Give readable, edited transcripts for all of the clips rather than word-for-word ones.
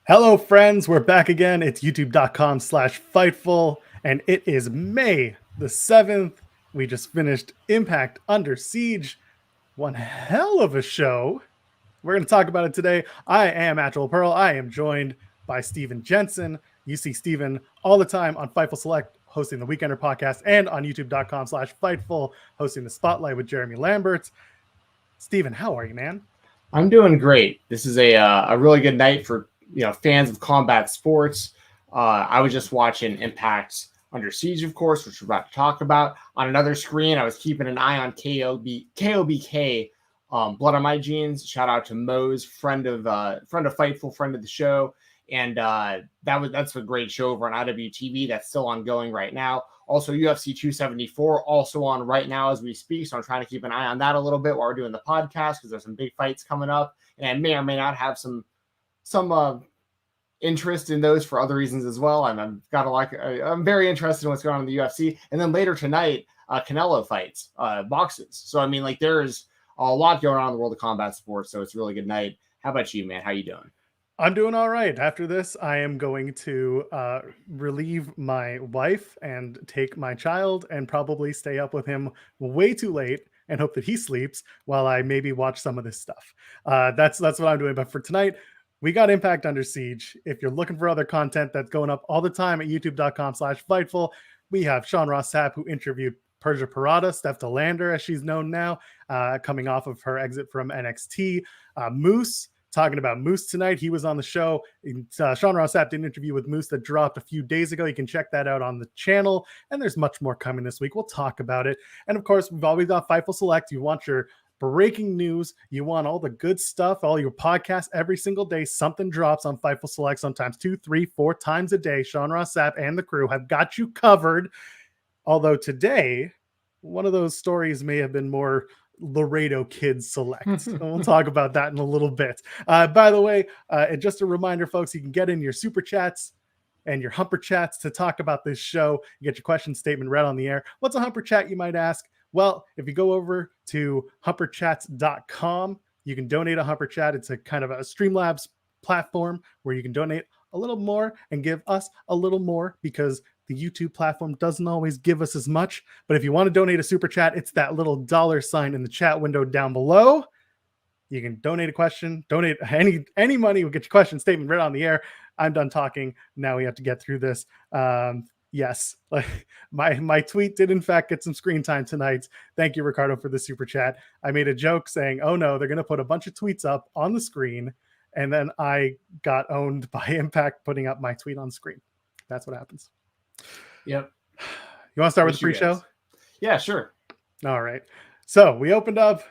Hello, friends. We're back again. It's youtube.com/Fightful, and it is May the 7th. We just finished Impact Under Siege. One hell of a show. We're going to talk about it today. I am Actual Pearl. I am joined by Steven Jensen. You see Steven all the time on Fightful Select, hosting the Weekender podcast, and on youtube.com/Fightful, hosting the Spotlight with Jeremy Lambert. Steven, how are you, man? I'm doing great. This is a really good night for fans of combat sports. I was just watching Impact Under Siege, of course, which we're about to talk about. On another screen, I was keeping an eye on KOBK, Blood on My Jeans. Shout out to Mo's friend of Fightful, friend of the show, and that's a great show over on IWTV. That's still ongoing right now. Also, UFC 274 also on right now as we speak. So I'm trying to keep an eye on that a little bit while we're doing the podcast because there's some big fights coming up, and I may or may not have some interest in those for other reasons as well. I'm very interested in what's going on in the UFC. And then later tonight, Canelo fights, boxes. So I mean, like, there's a lot going on in the world of combat sports. So it's a really good night. How about you, man? How you doing? I'm doing all right. After this, I am going to relieve my wife and take my child and probably stay up with him way too late and hope that he sleeps while I maybe watch some of this stuff. That's what I'm doing. But for tonight, we got Impact Under Siege. If you're looking for other content that's going up all the time at youtube.com/Fightful, we have Sean Ross Sapp, who interviewed Purrazzo, Steph DeLander, as she's known now, coming off of her exit from NXT. Moose, talking about Moose tonight. He was on the show. Sean Ross Sapp did an interview with Moose that dropped a few days ago. You can check that out on the channel. And there's much more coming this week. We'll talk about it. And of course, we've always got Fightful Select. You want your breaking news, you want all the good stuff, all your podcasts every single day. Something drops on Fightful Select, sometimes 2, 3, 4 times a day. Sean Ross Sapp and the crew have got you covered. Although today, one of those stories may have been more Laredo Kids Select. We'll talk about that in a little bit. By the way, just a reminder, folks, you can get in your super chats and your humper chats to talk about this show. You get your question statement read on the air. What's a humper chat, you might ask? Well, if you go over to humperchats.com, you can donate a humper chat. It's a kind of a Streamlabs platform where you can donate a little more and give us a little more because the YouTube platform doesn't always give us as much. But if you want to donate a super chat, it's that little $ in the chat window down below. You can donate a question, donate any money. We'll get your question statement right on the air. I'm done talking. Now we have to get through this. Yes, my tweet did in fact get some screen time tonight. Thank you, Ricardo, for the super chat. I made a joke saying, oh no, they're going to put a bunch of tweets up on the screen. And then I got owned by Impact putting up my tweet on screen. That's what happens. Yep. You want to start with the pre-show? Yeah, sure. All right. So we opened up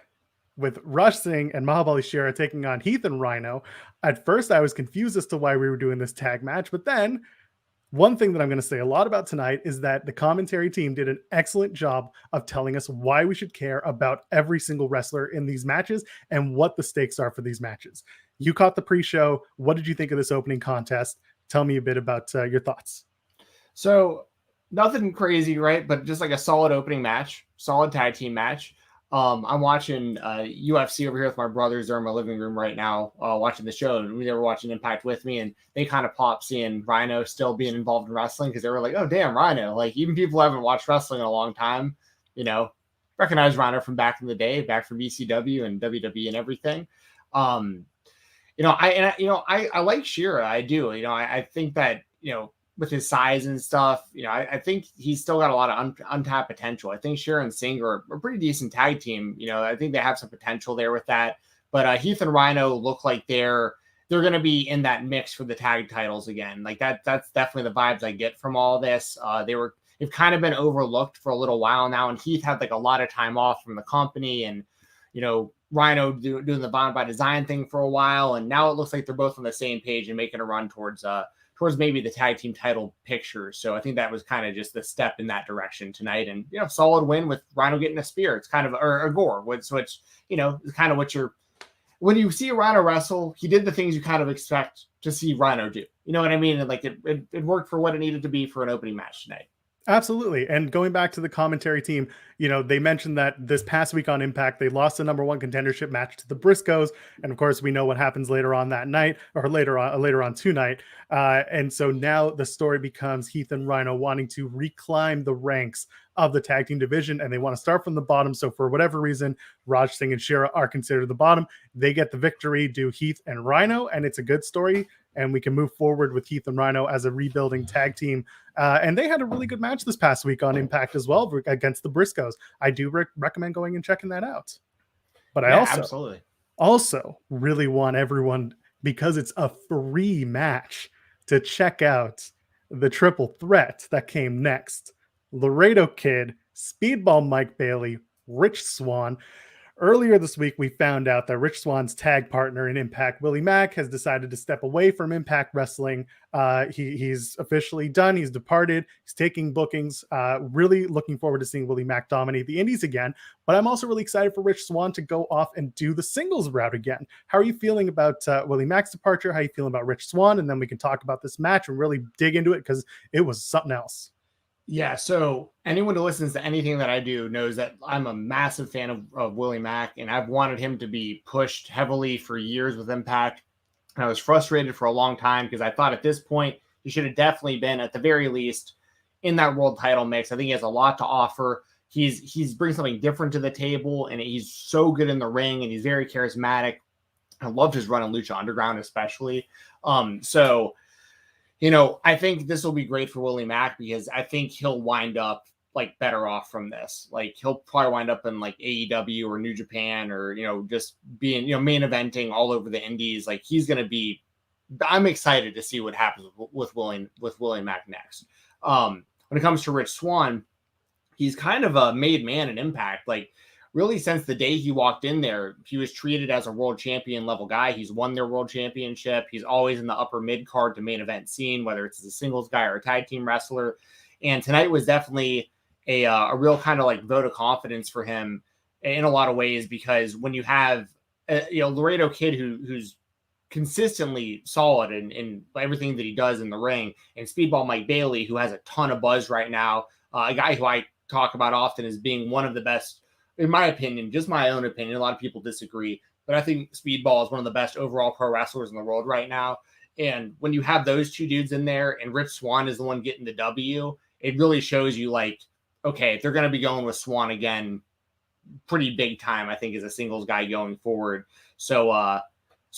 with Rush Singh and Mahabali Shera taking on Heath and Rhino. At first, I was confused as to why we were doing this tag match, but then one thing that I'm going to say a lot about tonight is that the commentary team did an excellent job of telling us why we should care about every single wrestler in these matches and what the stakes are for these matches. You caught the pre-show. What did you think of this opening contest? Tell me a bit about your thoughts. So nothing crazy, right? But just like a solid opening match, solid tag team match. I'm watching UFC over here with my brothers. They're in my living room right now watching the show. And they were watching Impact with me, and they kind of popped seeing Rhino still being involved in wrestling because they were like, oh, damn, Rhino. Like, even people who haven't watched wrestling in a long time, recognize Rhino from back in the day, back from ECW and WWE and everything. I like Shera. I do. I think that, with his size and stuff, I think he's still got a lot of untapped potential. I think Shera and Singh are a pretty decent tag team. I think they have some potential there with that. But Heath and Rhino look like they're going to be in that mix for the tag titles again. Like that's definitely the vibes I get from all this. They've kind of been overlooked for a little while now, and Heath had like a lot of time off from the company, and Rhino doing the Bond by Design thing for a while, and now it looks like they're both on the same page and making a run towards maybe the tag team title picture. So I think that was kind of just the step in that direction tonight. And, solid win with Rhino getting a spear. It's kind of, or a gore, which is kind of when you see Rhino wrestle, he did the things you kind of expect to see Rhino do. You know what I mean? And like it worked for what it needed to be for an opening match tonight. Absolutely. And going back to the commentary team, they mentioned that this past week on Impact, they lost the number one contendership match to the Briscoes. And of course, we know what happens later on that night, or later on tonight. And so now the story becomes Heath and Rhino wanting to reclimb the ranks of the tag team division, and they want to start from the bottom. So for whatever reason, Raj Singh and Shira are considered the bottom. They get the victory, do Heath and Rhino, and it's a good story. And we can move forward with Heath and Rhino as a rebuilding tag team. And they had a really good match this past week on Impact as well against the Briscoes. I do recommend going and checking that out. But I also really want everyone, because it's a free match, to check out the triple threat that came next. Laredo Kid, Speedball Mike Bailey, Rich Swann. Earlier this week, we found out that Rich Swann's tag partner in Impact, Willie Mack, has decided to step away from Impact Wrestling. He's officially done. He's departed. He's taking bookings. Really looking forward to seeing Willie Mack dominate the Indies again. But I'm also really excited for Rich Swann to go off and do the singles route again. How are you feeling about Willie Mack's departure? How are you feeling about Rich Swann? And then we can talk about this match and really dig into it, because it was something else. Yeah, so anyone who listens to anything that I do knows that I'm a massive fan of Willie Mack, and I've wanted him to be pushed heavily for years with Impact. And I was frustrated for a long time because I thought at this point he should have definitely been, at the very least, in that world title mix. I think he has a lot to offer. He's bringing something different to the table, and he's so good in the ring, and he's very charismatic. I loved his run in Lucha Underground, especially. I think this will be great for Willie Mack, because I think he'll wind up better off from this. He'll probably wind up in AEW or New Japan, or, just being, main eventing all over the indies. He's going to be, I'm excited to see what happens with Willie Mack next. When it comes to Rich Swann, he's kind of a made man in Impact. Really, since the day he walked in there, he was treated as a world champion level guy. He's won their world championship. He's always in the upper mid card to main event scene, whether it's as a singles guy or a tag team wrestler. And tonight was definitely a real kind of vote of confidence for him in a lot of ways, because when you have Laredo Kid who's consistently solid in everything that he does in the ring, and Speedball Mike Bailey, who has a ton of buzz right now, a guy who I talk about often as being one of the best, in my opinion, just my own opinion. A lot of people disagree, but I think Speedball is one of the best overall pro wrestlers in the world right now. And when you have those two dudes in there, and Rich Swann is the one getting the W, it really shows you okay, if they're going to be going with Swann again, pretty big time, I think, as a singles guy going forward. So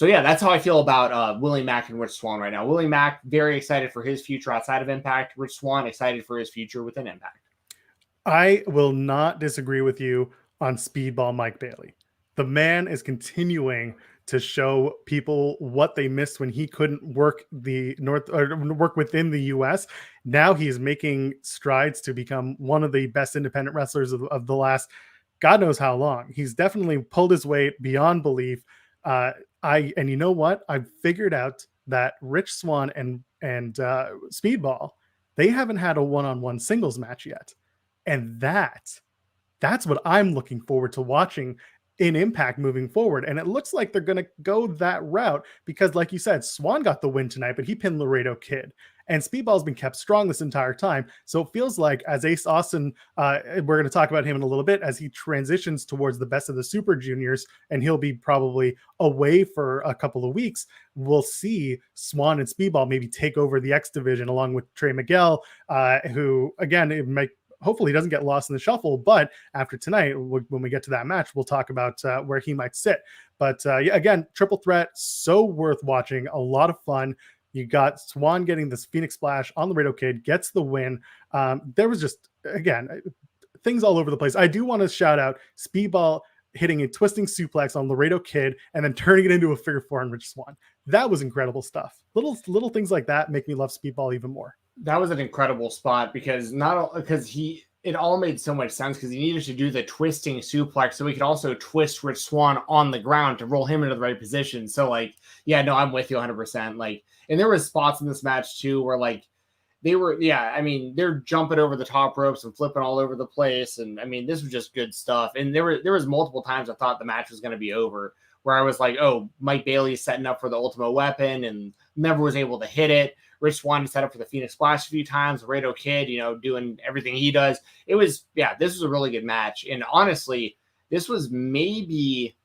yeah, that's how I feel about Willie Mack and Rich Swann right now. Willie Mack, very excited for his future outside of Impact. Rich Swann, excited for his future within Impact. I will not disagree with you on Speedball Mike Bailey. The man is continuing to show people what they missed when he couldn't work work within the US. Now he's making strides to become one of the best independent wrestlers of the last God knows how long. He's definitely pulled his weight beyond belief. And you know what? I've figured out that Rich Swann and Speedball, they haven't had a one-on-one singles match yet. And that's what I'm looking forward to watching in Impact moving forward. And it looks like they're going to go that route, because like you said, Swann got the win tonight, but he pinned Laredo Kid. And Speedball's been kept strong this entire time. So it feels like, as Ace Austin, we're going to talk about him in a little bit, as he transitions towards the best of the Super Juniors, and he'll be probably away for a couple of weeks, we'll see Swann and Speedball maybe take over the X Division along with Trey Miguel, who, again, it might, hopefully doesn't get lost in the shuffle. But after tonight, when we get to that match, we'll talk about where he might sit. But yeah, again, triple threat, so worth watching. A lot of fun. You got Swann getting this Phoenix Splash on the Laredo Kid, gets the win. There was just, again, things all over the place. I do want to shout out Speedball hitting a twisting suplex on Laredo Kid and then turning it into a figure four on Rich Swann. That was incredible stuff. Little things like that make me love Speedball even more. That was an incredible spot, because it all made so much sense, because he needed to do the twisting suplex so he could also twist Rich Swann on the ground to roll him into the right position. So yeah, no, I'm with you 100%. And there was spots in this match too where they were, they're jumping over the top ropes and flipping all over the place. And this was just good stuff. And there was multiple times I thought the match was going to be over where I was like, oh, Mike Bailey's setting up for the Ultimate Weapon and never was able to hit it. Rich Swann set up for the Phoenix Splash a few times. Laredo Kid, doing everything he does. It was, this was a really good match. And honestly, this was maybe,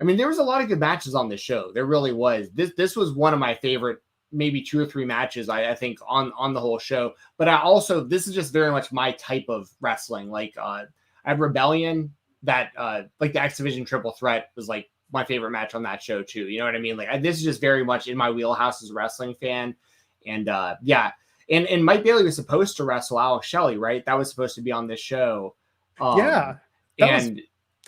there was a lot of good matches on this show. There really was. This was one of my favorite, maybe 2 or 3 matches, I think, on the whole show. But this is just very much my type of wrestling. Like, I had Rebellion, that, like the X Division Triple Threat was like my favorite match on that show too. You know what I mean? Like, this is just very much in my wheelhouse as a wrestling fan. And and Mike Bailey was supposed to wrestle Alex Shelley, right? That was supposed to be on this show. That was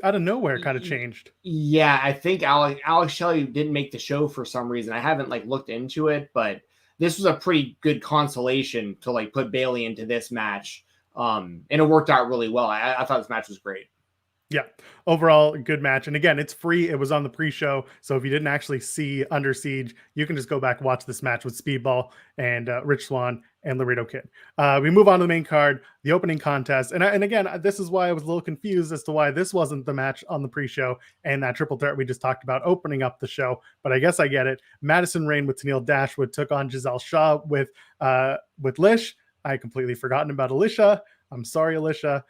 out of nowhere kind of changed. Yeah, I think Alex Shelley didn't make the show for some reason. I haven't looked into it, but this was a pretty good consolation to put Bailey into this match. And it worked out really well. I thought this match was great. Yeah, overall, good match. And again, it's free. It was on the pre-show. So if you didn't actually see Under Siege, you can just go back and watch this match with Speedball and Rich Swann and Laredo Kid. We move on to the main card, the opening contest. And again, this is why I was a little confused as to why this wasn't the match on the pre-show and that triple threat we just talked about opening up the show. But I guess I get it. Madison Rayne with Tennille Dashwood took on Giselle Shaw with Lish. I had completely forgotten about Alicia. I'm sorry, Alicia.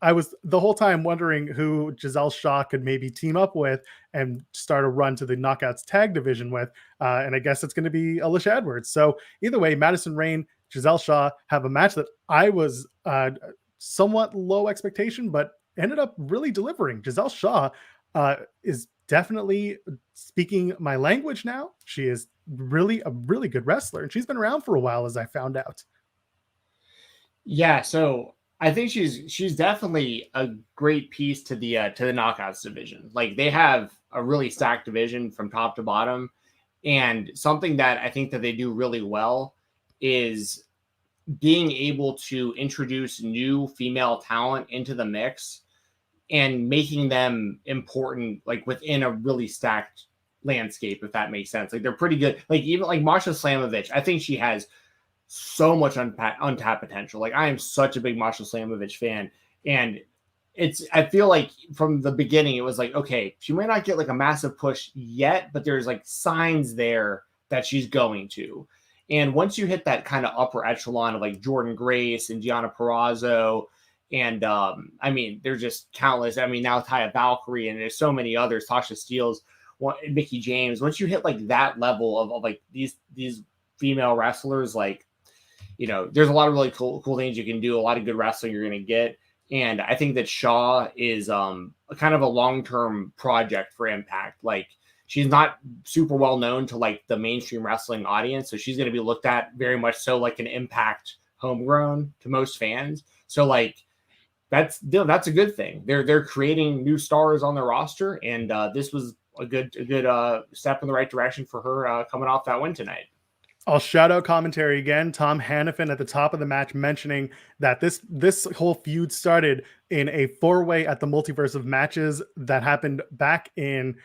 I was the whole time wondering who Giselle Shaw could maybe team up with and start a run to the Knockouts tag division with. And I guess it's going to be Alicia Edwards. So either way, Madison Rayne, Giselle Shaw have a match that I was somewhat low expectation, but ended up really delivering. Giselle Shaw is definitely speaking my language now. She is really a really good wrestler, and she's been around for a while, as I found out. Yeah, so I think she's definitely a great piece to the Knockouts division. Like, they have a really stacked division from top to bottom, and something that I think that they do really well is being able to introduce new female talent into the mix and making them important, within a really stacked landscape, if that makes sense. They're pretty good. Even Masha Slamovich, I think she has so much untapped potential. I am such a big Masha Slamovich fan, and I feel like from the beginning it was okay, she might not get a massive push yet, but there's signs there that she's going to. And once you hit that kind of upper echelon of Jordan Grace and Deonna Purrazzo, and there's just countless. Now Taya Valkyrie, and there's so many others, Tasha Steelz, Mickey James. Once you hit that level of these female wrestlers, there's a lot of really cool things you can do, a lot of good wrestling you're going to get. And I think that Shaw is a kind of a long-term project for Impact. She's not super well known to the mainstream wrestling audience, so she's going to be looked at very much so an Impact homegrown to most fans. So that's a good thing. They're creating new stars on their roster, and this was a good step in the right direction for her coming off that win tonight. I'll shout out commentary again. Tom Hannafin at the top of the match mentioning that this whole feud started in a 4-way at the Multiverse of Matches that happened back in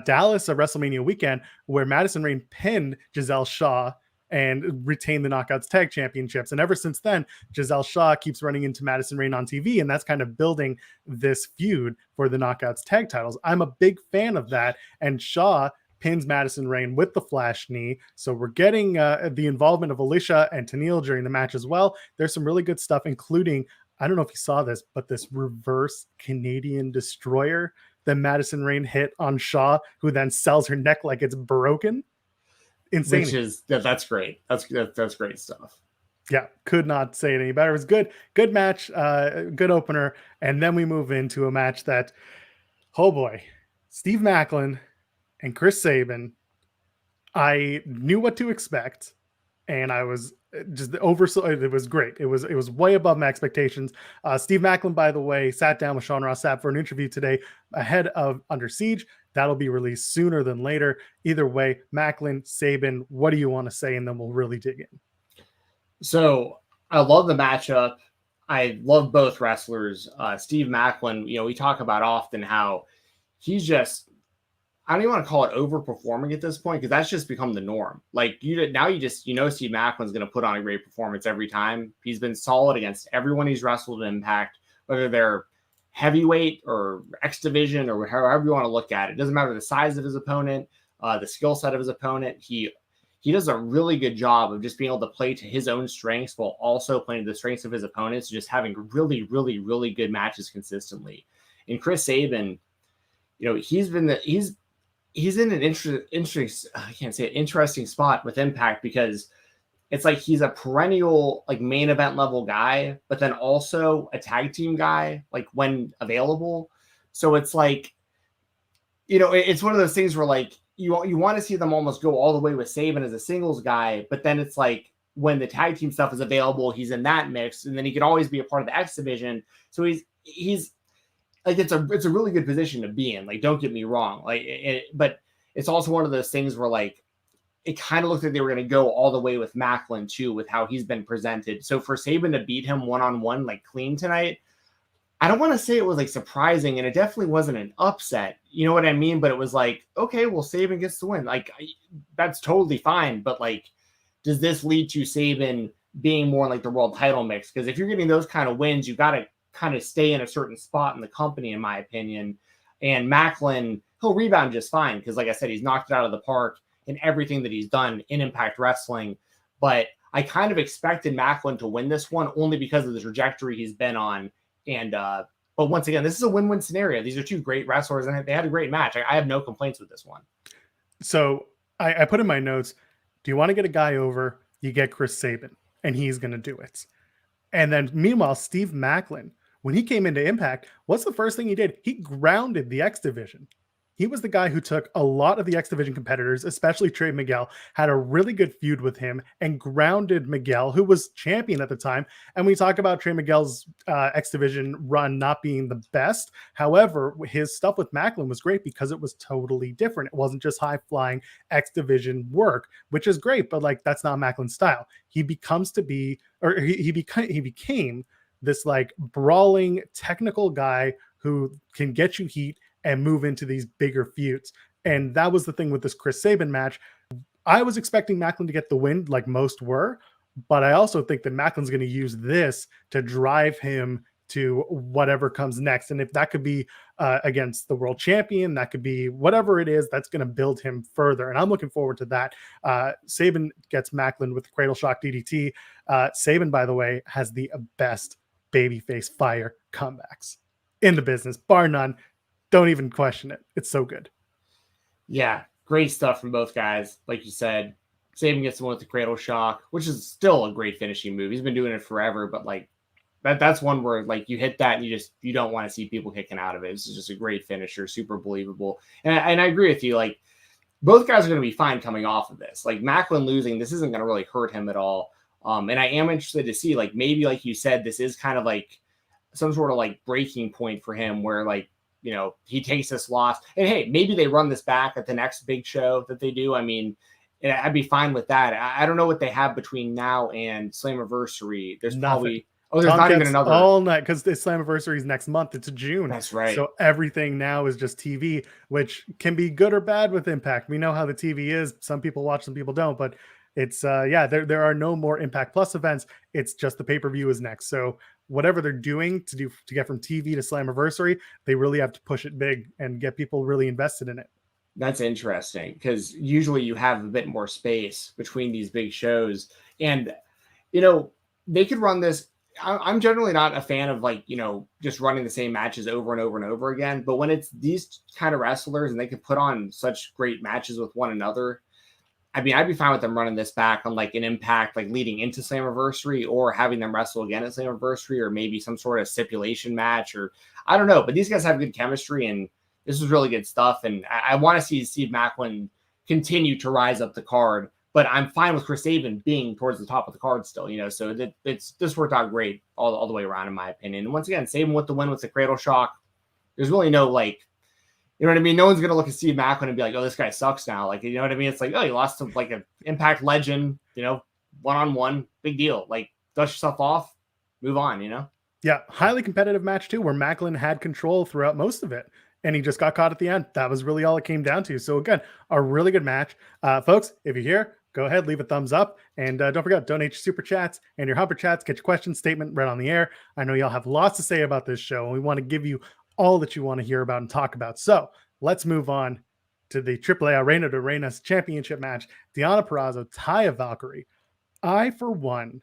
Dallas, a WrestleMania weekend, where Madison Rayne pinned Giselle Shaw and retained the Knockouts Tag Championships. And ever since then, Giselle Shaw keeps running into Madison Rayne on TV, and that's kind of building this feud for the Knockouts Tag titles. I'm a big fan of that, and Shaw pins Madison Rayne with the flash knee. So we're getting the involvement of Alicia and Tennille during the match as well. There's some really good stuff, including, I don't know if you saw this, but this reverse Canadian destroyer that Madison Rayne hit on Shaw, who then sells her neck like it's broken. Insane. That's great. That's great stuff. Yeah, could not say it any better. It was good match, good opener. And then we move into a match that, oh boy, Steve Macklin and Chris Sabin. I knew what to expect, and I was just it was great. It was way above my expectations. Steve Macklin, by the way, sat down with Sean Ross Sapp for an interview today ahead of Under Siege. That'll be released sooner than later. Either way, Macklin, Sabin, what do you want to say? And then we'll really dig in. So I love the matchup. I love both wrestlers. Steve Macklin, we talk about often how he's just, I don't even want to call it overperforming at this point, because that's just become the norm. Steve Macklin's going to put on a great performance every time. He's been solid against everyone he's wrestled in Impact, whether they're heavyweight or X division or however you want to look at it. It doesn't matter the size of his opponent, the skill set of his opponent. He does a really good job of just being able to play to his own strengths while also playing to the strengths of his opponents, just having really, really, really good matches consistently. And Chris Sabin, he's in an interesting spot with Impact, because it's like he's a perennial like main event level guy, but then also a tag team guy, like when available. So it's like, it's one of those things where like you want to see them almost go all the way with Sabin as a singles guy, but then it's like when the tag team stuff is available, he's in that mix, and then he could always be a part of the X division. So he's like, it's a really good position to be in. Like, don't get me wrong, but it's also one of those things where like it kind of looked like they were going to go all the way with Macklin too, with how he's been presented. So for Sabin to beat him one-on-one like clean tonight, I don't want to say it was like surprising, and it definitely wasn't an upset. You know what I mean? But it was like, okay, well, Sabin gets the win. Like, that's totally fine. But like, does this lead to Sabin being more like the world title mix? Because if you're getting those kind of wins, you got to kind of stay in a certain spot in the company, in my opinion. And Macklin, he'll rebound just fine, because like I said, he's knocked it out of the park in everything that he's done in Impact Wrestling. But I kind of expected Macklin to win this one only because of the trajectory he's been on. And but once again, this is a win-win scenario. These are two great wrestlers, and they had a great match. I have no complaints with this one. So I put in my notes, do you want to get a guy over? You get Chris Sabin, and he's going to do it. And then meanwhile, Steve Macklin, when he came into Impact, what's the first thing he did? He grounded the X division. He was the guy who took a lot of the X division competitors, especially Trey Miguel, had a really good feud with him and grounded Miguel, who was champion at the time. And we talk about Trey Miguel's X division run not being the best. However, his stuff with Macklin was great because it was totally different. It wasn't just high flying X division work, which is great, but like that's not Macklin's style. He became this like brawling technical guy who can get you heat and move into these bigger feuds. And that was the thing with this Chris Sabin match. I was expecting Macklin to get the win like most were, but I also think that Macklin's going to use this to drive him to whatever comes next. And if that could be against the world champion, that could be whatever it is, that's going to build him further. And I'm looking forward to that. Sabin gets Macklin with the Cradle Shock DDT. Sabin, by the way, has the best babyface fire comebacks in the business, bar none. Don't even question it. It's so good. Yeah, great stuff from both guys. Like you said, Sabin gets the one with the Cradle Shock, which is still a great finishing move. He's been doing it forever, but like that's one where like you hit that and you don't want to see people kicking out of it. This is just a great finisher, super believable. And I agree with you. Like, both guys are going to be fine coming off of this. Like, Macklin losing, this isn't going to really hurt him at all. And I am interested to see, like, maybe like you said, this is kind of like some sort of like breaking point for him where like, he takes this loss, and hey, maybe they run this back at the next big show that they do. I mean, I'd be fine with that. I don't know what they have between now and Slammiversary. There's nothing. There's not even another all night, because the Slammiversary is next month. It's June. That's right. So everything now is just TV, which can be good or bad with Impact. We know how the TV is. Some people watch, some people don't, but it's there are no more Impact Plus events. It's just the pay-per-view is next. So whatever they're doing to get from TV to Slammiversary, they really have to push it big and get people really invested in it. That's interesting, because usually you have a bit more space between these big shows, and they could run this. I'm generally not a fan of like, just running the same matches over and over and over again. But when it's these kind of wrestlers and they can put on such great matches with one another, I mean, I'd be fine with them running this back on like an Impact, like leading into Slammiversary, or having them wrestle again at Slammiversary, or maybe some sort of stipulation match, or I don't know. But these guys have good chemistry, and this is really good stuff. And I want to see Steve Macklin continue to rise up the card. But I'm fine with Chris Sabin being towards the top of the card still, So this worked out great all the way around, in my opinion. And once again, Sabin with the win with the Cradle Shock. There's really no like, you know what I mean? No one's going to look at Steve Macklin and be like, oh, this guy sucks now. Like, you know what I mean? It's like, oh, you lost to like an Impact legend, one-on-one, big deal. Like, dust yourself off, move on, Yeah, highly competitive match too, where Macklin had control throughout most of it, and he just got caught at the end. That was really all it came down to. So again, a really good match. Folks, if you're here, go ahead, leave a thumbs up, and don't forget, donate your super chats and your humper chats. Get your question statement right on the air. I know y'all have lots to say about this show, and we want to give you all that you want to hear about and talk about. So let's move on to the AAA Reina de Reinas championship match. Deonna Purrazzo, Taya Valkyrie. I, for one,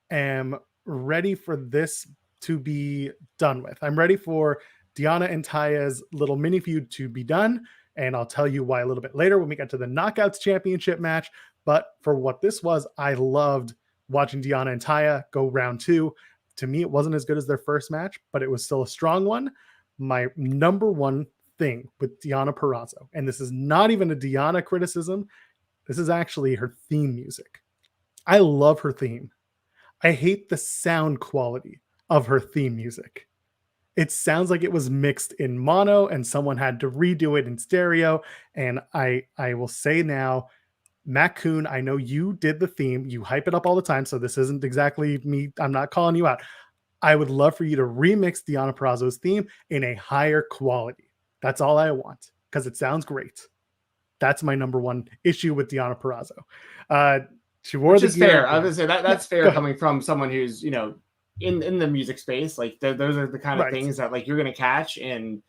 am ready for this to be done with. I'm ready for Deonna and Taya's little mini feud to be done, and I'll tell you why a little bit later when we get to the Knockouts championship match. But for what this was, I loved watching Deonna and Taya go round 2. To me, it wasn't as good as their first match, but it was still a strong one. My number one thing with Deonna Purrazzo, and this is not even a Deonna criticism, this is actually her theme music. I love her theme. I hate the sound quality of her theme music. It sounds like it was mixed in mono and someone had to redo it in stereo. And I will say now, Macklin, I know you did the theme. You hype it up all the time, so this isn't exactly me. I'm not calling you out. I would love for you to remix Deonna Purrazzo's theme in a higher quality. That's all I want, because it sounds great. That's my number one issue with Deonna Purrazzo. She wore Which the is gear. fair. I was gonna say that's fair coming from someone who's, in the music space. Like those are the kind of things that like you're gonna catch. And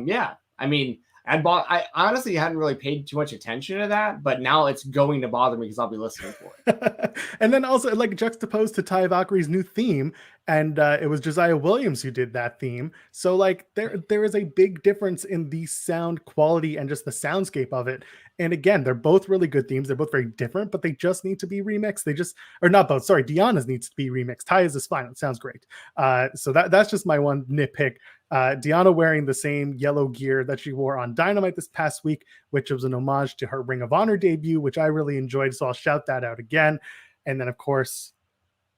yeah, I mean, I honestly hadn't really paid too much attention to that, but now it's going to bother me because I'll be listening for it. And then also like juxtaposed to Taya Valkyrie's new theme, and it was Josiah Williams who did that theme. So like there is a big difference in the sound quality and just the soundscape of it. And again, they're both really good themes. They're both very different, but they just need to be remixed. Or not both. Sorry, Deonna's needs to be remixed. Taya's is fine. It sounds great. So that's just my one nitpick. Deonna wearing the same yellow gear that she wore on Dynamite this past week, which was an homage to her Ring of Honor debut, which I really enjoyed. So I'll shout that out again. And then, of course,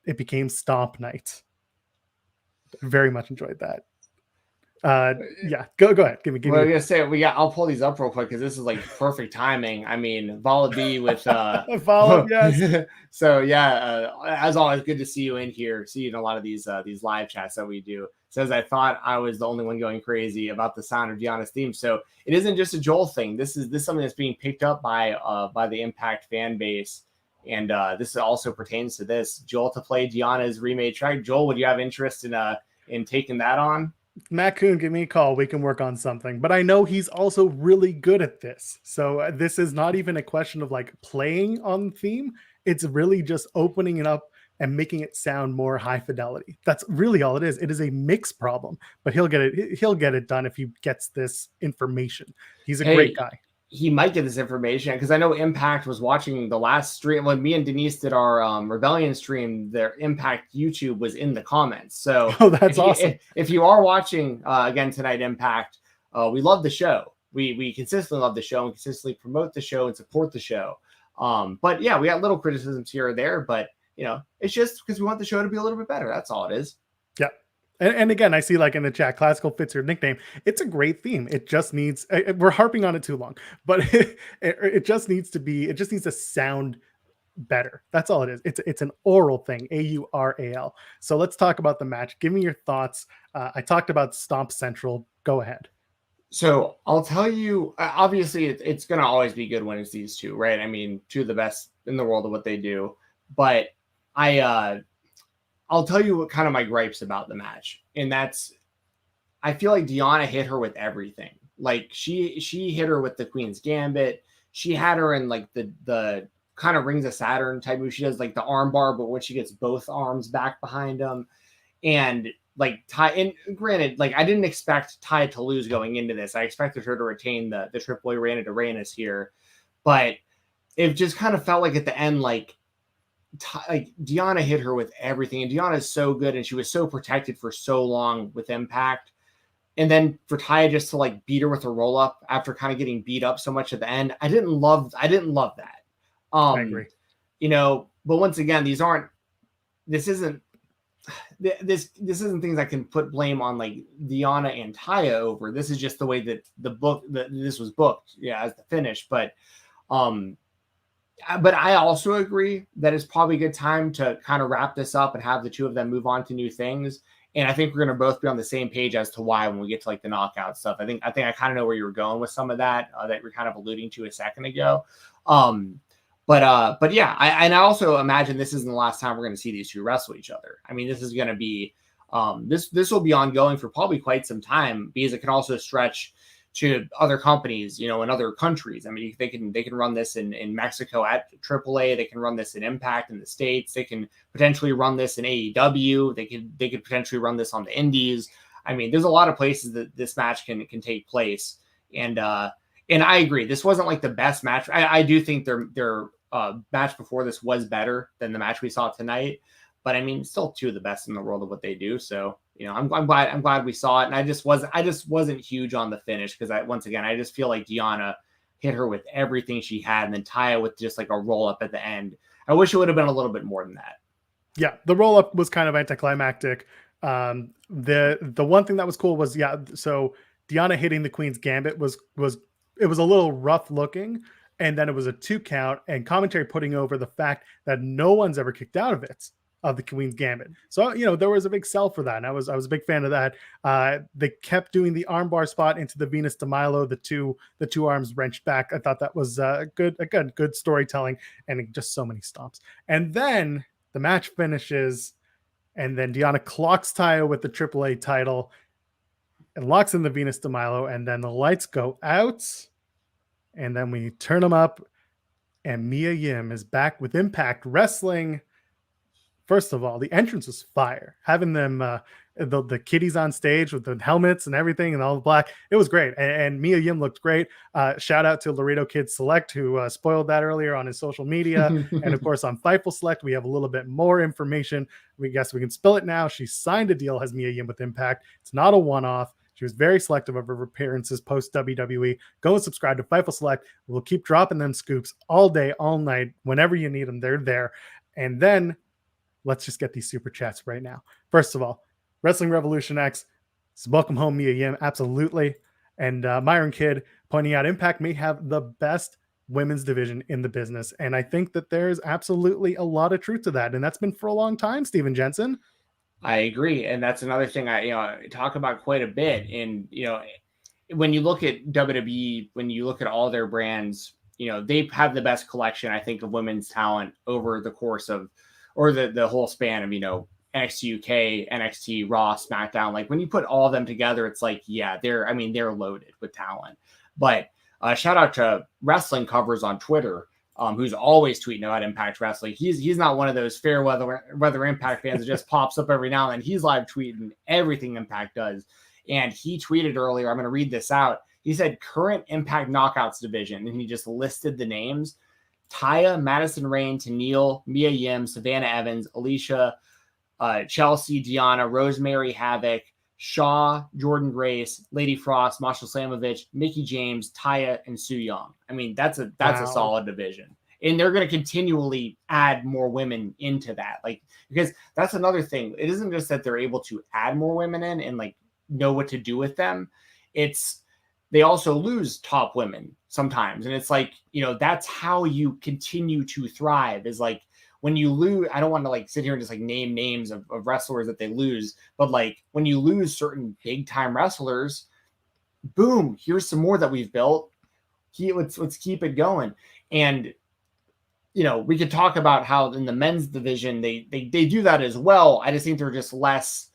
it became Stomp Night. Very much enjoyed that. Yeah, go ahead. Give me. Well, I'm gonna say I'll pull these up real quick because this is like perfect timing. I mean, Vala B with Vala, yes. So yeah, as always, good to see you in here. See you in a lot of these live chats that we do. Says I thought I was the only one going crazy about the sound of Deonna's theme. So it isn't just a Joel thing. This is something that's being picked up by the Impact fan base, and this also pertains to this. Joel to play Deonna's remade track. Joel, would you have interest in taking that on? Macklin, give me a call. We can work on something. But I know he's also really good at this. So this is not even a question of like playing on theme. It's really just opening it up and making it sound more high fidelity. That's really all it is. It is a mix problem, but he'll get it done if he gets this information. He's a great guy. He might get this information because I know Impact was watching the last stream when me and Denise did our Rebellion stream. Their Impact YouTube was in the comments. So that's awesome. If you are watching again tonight, Impact, we love the show. We consistently love the show and consistently promote the show and support the show. But yeah, we got little criticisms here or there, but it's just because we want the show to be a little bit better. That's all it is. Yeah. And again, I see like in the chat, classical fits your nickname. It's a great theme. It just needs, we're harping on it too long, but it just needs to sound better. That's all it is. It's an oral thing, AURAL. So let's talk about the match. Give me your thoughts. I talked about Stomp Central. Go ahead. So I'll tell you, obviously it's going to always be good when it's these two, right? I mean, two of the best in the world of what they do, but I'll tell you what kind of my gripes about the match. And that's, I feel like Deonna hit her with everything. Like she hit her with the Queen's Gambit. She had her in like the kind of Rings of Saturn type move. She does like the arm bar, but when she gets both arms back behind them. And like Taya, and granted, like I didn't expect Taya to lose going into this. I expected her to retain the AAA Reina de Reinas here. But it just kind of felt like at the end, like Deonna hit her with everything, and Deonna is so good, and she was so protected for so long with Impact, and then for Taya just to like beat her with a roll up after kind of getting beat up so much at the end, I didn't love that. I agree. But once again, this isn't things I can put blame on like Deonna and Taya over. This is just the way that this was booked, as the finish, but I also agree that it's probably a good time to kind of wrap this up and have the two of them move on to new things. And I think we're going to both be on the same page as to why when we get to like the knockout stuff. I think I kind of know where you were going with some of that that you're kind of alluding to a second ago. But yeah, I also imagine this isn't the last time we're going to see these two wrestle each other. I mean, this is going to be this will be ongoing for probably quite some time, because it can also stretch to other companies, in other countries. I mean, they can run this in Mexico at AAA. They can run this in Impact in the States. They can potentially run this in AEW. They could potentially run this on the Indies. I mean, there's a lot of places that this match can take place. And I agree, this wasn't like the best match. I do think their match before this was better than the match we saw tonight. But I mean, still two of the best in the world of what they do. So I'm glad we saw it. And I just wasn't huge on the finish, because once again I just feel like Deonna hit her with everything she had, and then Taya with just like a roll up at the end. I wish it would have been a little bit more than that. Yeah, the roll up was kind of anticlimactic. The one thing that was cool was, so Deonna hitting the Queen's Gambit was it was a little rough looking, and then it was a 2 count, and commentary putting over the fact that no one's ever kicked out of the Queen's Gambit. So there was a big sell for that, and I was a big fan of that. They kept doing the armbar spot into the Venus de Milo, the two arms wrenched back. I thought that was good storytelling, and just so many stomps. And then the match finishes, and then Deonna clocks Taya with the AAA title and locks in the Venus de Milo, and then the lights go out, and then we turn them up, and Mia Yim is back with Impact Wrestling. First of all, the entrance was fire. Having them, the kiddies on stage with the helmets and everything and all the black, it was great. And Mia Yim looked great. Shout out to Laredo Kids Select, who spoiled that earlier on his social media. And of course, on Fightful Select, we have a little bit more information. We guess we can spill it now. She signed a deal as Mia Yim with Impact. It's not a one-off. She was very selective of her appearances post WWE. Go and subscribe to Fightful Select. We'll keep dropping them scoops all day, all night. Whenever you need them, they're there. And then let's just get these super chats right now. First of all, Wrestling Revolution X, welcome home, Mia Yim. Absolutely. And Myron Kidd pointing out Impact may have the best women's division in the business. And I think that there's absolutely a lot of truth to that. And that's been for a long time, Steven Jensen. I agree. And that's another thing I talk about quite a bit. And, when you look at WWE, when you look at all their brands, they have the best collection, I think, of women's talent over the course of, or the whole span of, NXT UK, NXT Raw, SmackDown. Like when you put all of them together, it's like, yeah, they're loaded with talent. But shout out to Wrestling Covers on Twitter, who's always tweeting about Impact Wrestling. He's not one of those fair weather Impact fans that just pops up every now and then. He's live tweeting everything Impact does. And he tweeted earlier, I'm going to read this out. He said current Impact Knockouts division, and he just listed the names: Taya, Madison Rayne, Tenille, Mia Yim, Savannah Evans, Alicia, Chelsea, Deonna, Rosemary, Havok, Shaw, Jordan Grace, Lady Frost, Masha Slamovich, Mickey James, Taya, and Su Yung. I mean, that's a solid division. And they're going to continually add more women into that. Like, because that's another thing. It isn't just that they're able to add more women in and like know what to do with them. They also lose top women sometimes. And it's like, that's how you continue to thrive, is like when you lose. I don't want to like sit here and just like name names of wrestlers that they lose, but like when you lose certain big time wrestlers, boom, here's some more that we've built. Let's keep it going. And, we could talk about how in the men's division, they do that as well. I just think they're just less,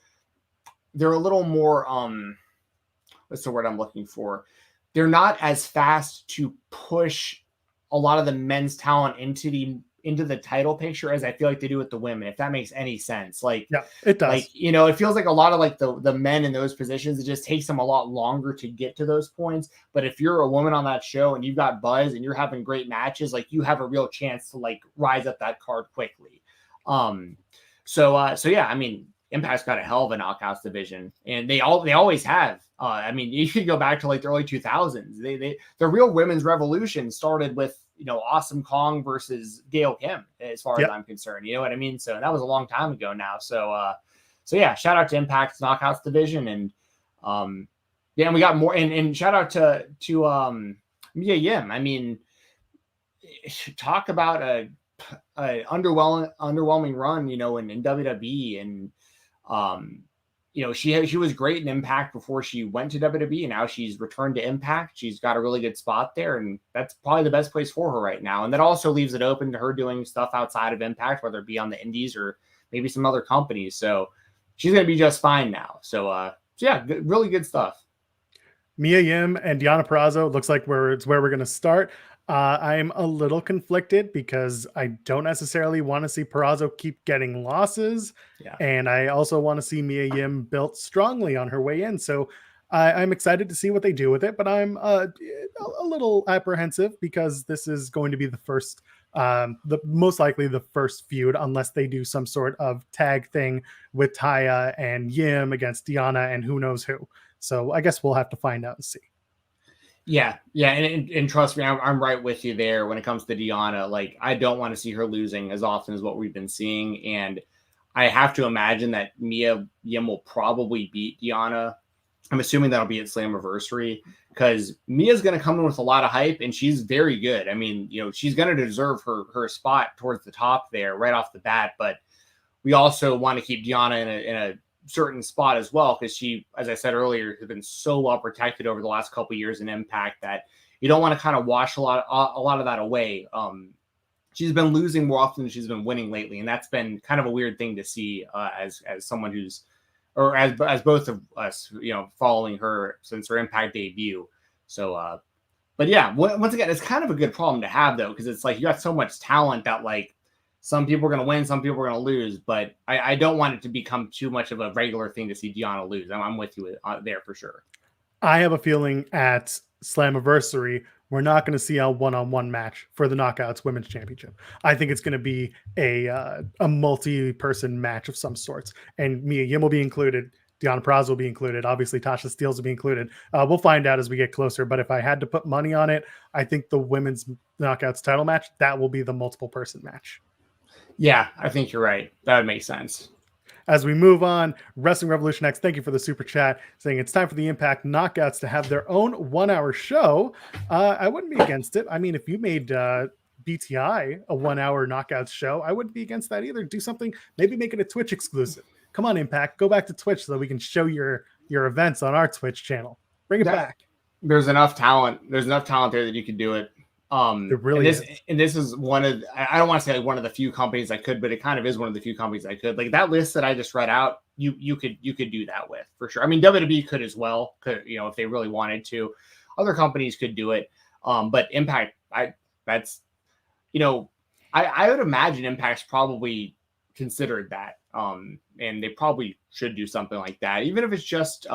they're a little more, what's the word I'm looking for? They're not as fast to push a lot of the men's talent into the title picture as I feel like they do with the women, if that makes any sense. Like, yeah, it does. Like, it feels like a lot of like the men in those positions, it just takes them a lot longer to get to those points. But if you're a woman on that show and you've got buzz and you're having great matches, like you have a real chance to like rise up that card quickly. So yeah, I mean, Impact's got a hell of a knockouts division, and they always have. I mean, you could go back to like the early 2000s. The real women's revolution started with Awesome Kong versus Gail Kim, as far as I'm concerned. You know what I mean? So that was a long time ago now. So yeah, shout out to Impact's knockouts division, and and we got more. And shout out to Mia Yim. I mean, talk about a underwhelming run, in WWE, and she was great in Impact before she went to WWE, and now she's returned to Impact. She's got a really good spot there, and that's probably the best place for her right now. And that also leaves it open to her doing stuff outside of Impact, whether it be on the Indies or maybe some other companies. So she's going to be just fine now. So yeah, really good stuff. Mia Yim and Deonna Purrazzo looks like it's where we're going to start. I'm a little conflicted because I don't necessarily want to see Purrazzo keep getting losses. Yeah. And I also want to see Mia Yim built strongly on her way in. So I'm excited to see what they do with it, but I'm a little apprehensive because this is going to be the first, most likely the first feud, unless they do some sort of tag thing with Taya and Yim against Deonna and who knows who. So I guess we'll have to find out and see. Yeah, and trust me, I'm right with you there when it comes to Deonna. Like, I don't want to see her losing as often as what we've been seeing, and I have to imagine that Mia Yim will probably beat Deonna. I'm assuming that'll be at Slammiversary because Mia's going to come in with a lot of hype, and she's very good. I mean, she's going to deserve her spot towards the top there right off the bat, but we also want to keep Deonna in a certain spot as well, because she, as I said earlier, has been so well protected over the last couple of years in Impact that you don't want to kind of wash a lot of that away. She's been losing more often than she's been winning lately, and that's been kind of a weird thing to see as someone who's, or as both of us, following her since her Impact debut. So, but yeah, once again, it's kind of a good problem to have though, because it's like you got so much talent that like some people are going to win, some people are going to lose, but I don't want it to become too much of a regular thing to see Deonna lose. I'm with you there for sure. I have a feeling at Slammiversary, we're not going to see a one-on-one match for the Knockouts Women's Championship. I think it's going to be a multi-person match of some sorts, and Mia Yim will be included. Deonna Purrazzo will be included. Obviously, Tasha Steelz will be included. We'll find out as we get closer, but if I had to put money on it, I think the Women's Knockouts title match, that will be the multiple-person match. Yeah, I think you're right. That would make sense. As we move on, Wrestling Revolution X, thank you for the super chat, saying it's time for the Impact Knockouts to have their own 1 hour show. I wouldn't be against it. I mean, if you made BTI a 1 hour Knockouts show, I wouldn't be against that either. Do something, maybe make it a Twitch exclusive. Come on, Impact, go back to Twitch so that we can show your events on our Twitch channel. Bring it back. There's enough talent. There's enough talent there that you could do it. It really is. And this is one of, I don't want to say like one of the few companies I could, but it kind of is one of the few companies I could. Like that list that I just read out, you could do that with for sure. I mean, WWE could as well, if they really wanted to. Other companies could do it. But Impact, I would imagine Impact's probably considered that. And they probably should do something like that, even if it's just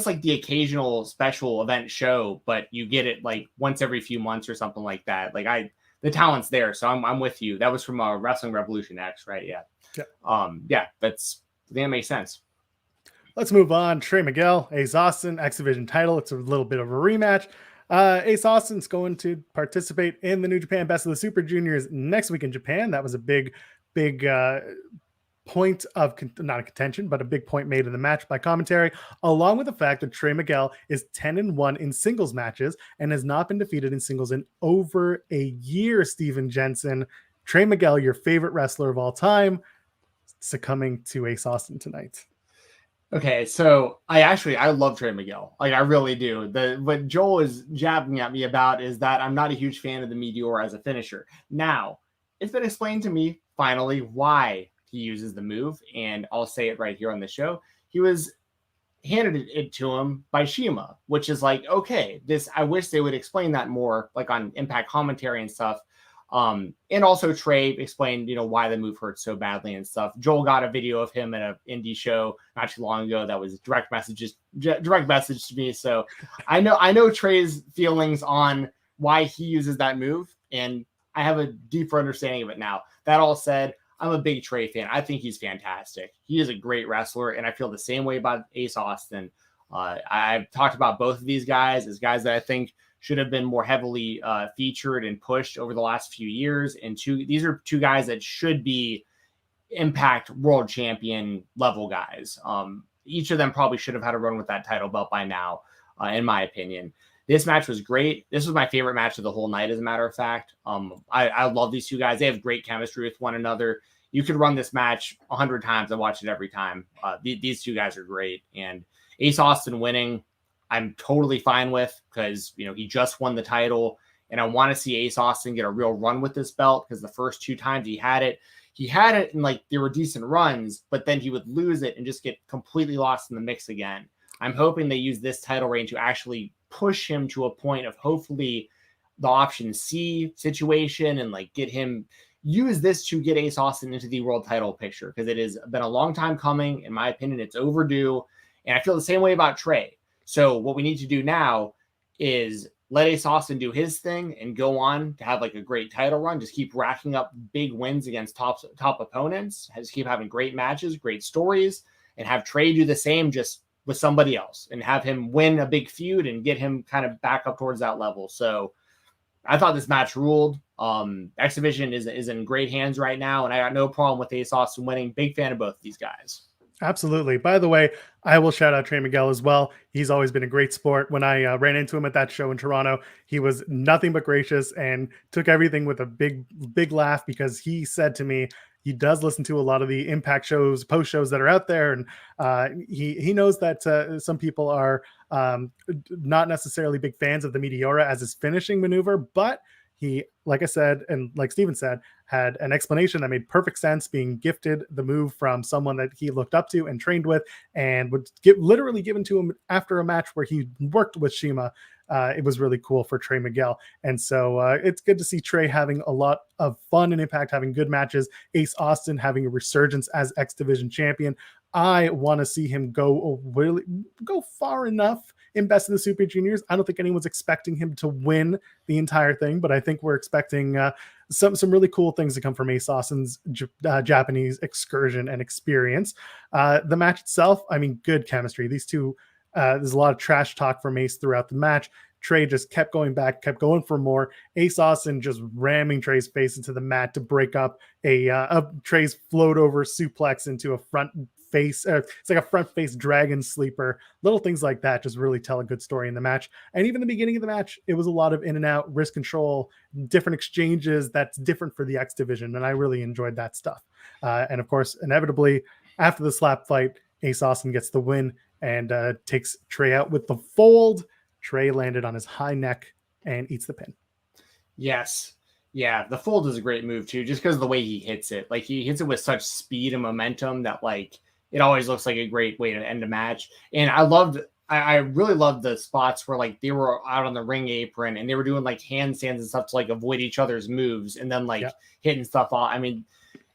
like the occasional special event show, but you get it like once every few months or something like that. Like the talent's there. So I'm with you. That was from Wrestling Revolution X, right? Yeah. I think that makes sense. Let's move on. Trey Miguel, Ace Austin, X Division title. It's a little bit of a rematch. Ace Austin's going to participate in the New Japan Best of the Super Juniors next week in Japan. That was a big point of not a contention, but a big point made in the match by commentary, along with the fact that Trey Miguel is 10-1 in singles matches and has not been defeated in singles in over a year. Steven Jensen, Trey Miguel, your favorite wrestler of all time, succumbing to Ace Austin tonight. Okay, so I love Trey Miguel. Like I really do. What Joel is jabbing at me about is that I'm not a huge fan of the Meteor as a finisher. Now, it's been explained to me finally why he uses the move, and I'll say it right here on the show. He was handed it to him by Shima, which is like, okay, I wish they would explain that more, like on Impact commentary and stuff. And also Trey explained, why the move hurt so badly and stuff. Joel got a video of him at an indie show not too long ago that was direct message to me. So I know Trey's feelings on why he uses that move, and I have a deeper understanding of it now. That all said, I'm a big Trey fan. I think he's fantastic. He is a great wrestler, and I feel the same way about Ace Austin. I've talked about both of these guys as guys that I think should have been more heavily featured and pushed over the last few years. And these are two guys that should be Impact World Champion level guys. Each of them probably should have had a run with that title belt by now, in my opinion. This match was great. This was my favorite match of the whole night, as a matter of fact. I love these two guys. They have great chemistry with one another. you could run this match 100 times. I watch it every time. These two guys are great. And Ace Austin winning, I'm totally fine with, because, you know, he just won the title. And I want to see Ace Austin get a real run with this belt, because the first 2 times he had it and like there were decent runs, but then he would lose it and just get completely lost in the mix again. I'm hoping they use this title reign to actually push him to a point of hopefully the option C situation, and like get him, use this to get Ace Austin into the world title picture, because it has been a long time coming. In my opinion, it's overdue. And I feel the same way about Trey. So what we need to do now is let Ace Austin do his thing and go on to have like a great title run. Just keep racking up big wins against top opponents. Just keep having great matches, great stories, and have Trey do the same, just with somebody else, and have him win a big feud and get him kind of back up towards that level. So I thought this match ruled. X Division is in great hands right now, and I got no problem with Ace Austin winning. Big fan of both of these guys. Absolutely. By the way, I will shout out Trey Miguel as well. He's always been a great sport. When I ran into him at that show in Toronto, he was nothing but gracious and took everything with a big laugh, because he said to me, he does listen to a lot of the Impact shows, post shows that are out there. And he knows that some people are not necessarily big fans of the Meteora as his finishing maneuver, but he, like I said, and like Steven said, had an explanation that made perfect sense, being gifted the move from someone that he looked up to and trained with, and would get literally given to him after a match where he worked with Shima. It was really cool for Trey Miguel. And so it's good to see Trey having a lot of fun and Impact, having good matches. Ace Austin having a resurgence as X Division champion. I want to see him go far enough in Best of the Super Juniors. I don't think anyone's expecting him to win the entire thing, but I think we're expecting some really cool things to come from Ace Austin's Japanese excursion and experience. The match itself, I mean, good chemistry. These two, there's a lot of trash talk from Ace throughout the match. Trey just kept going back, kept going for more. Ace Austin just ramming Trey's face into the mat to break up a Trey's float over suplex into a front face. It's like a front face dragon sleeper. Little things like that just really tell a good story in the match. And even the beginning of the match, it was a lot of in and out, wrist control, different exchanges that's different for the X Division. And I really enjoyed that stuff. And of course, inevitably, after the slap fight, Ace Austin gets the win and takes Trey out with the fold. Trey landed on his high neck and eats the pin. Yes. Yeah, the fold is a great move too, just because of the way he hits it. Like, he hits it with such speed and momentum that, like, it always looks like a great way to end a match. And I really loved the spots where, like, they were out on the ring apron and they were doing like handstands and stuff to like avoid each other's moves, and then like hitting stuff off. I mean,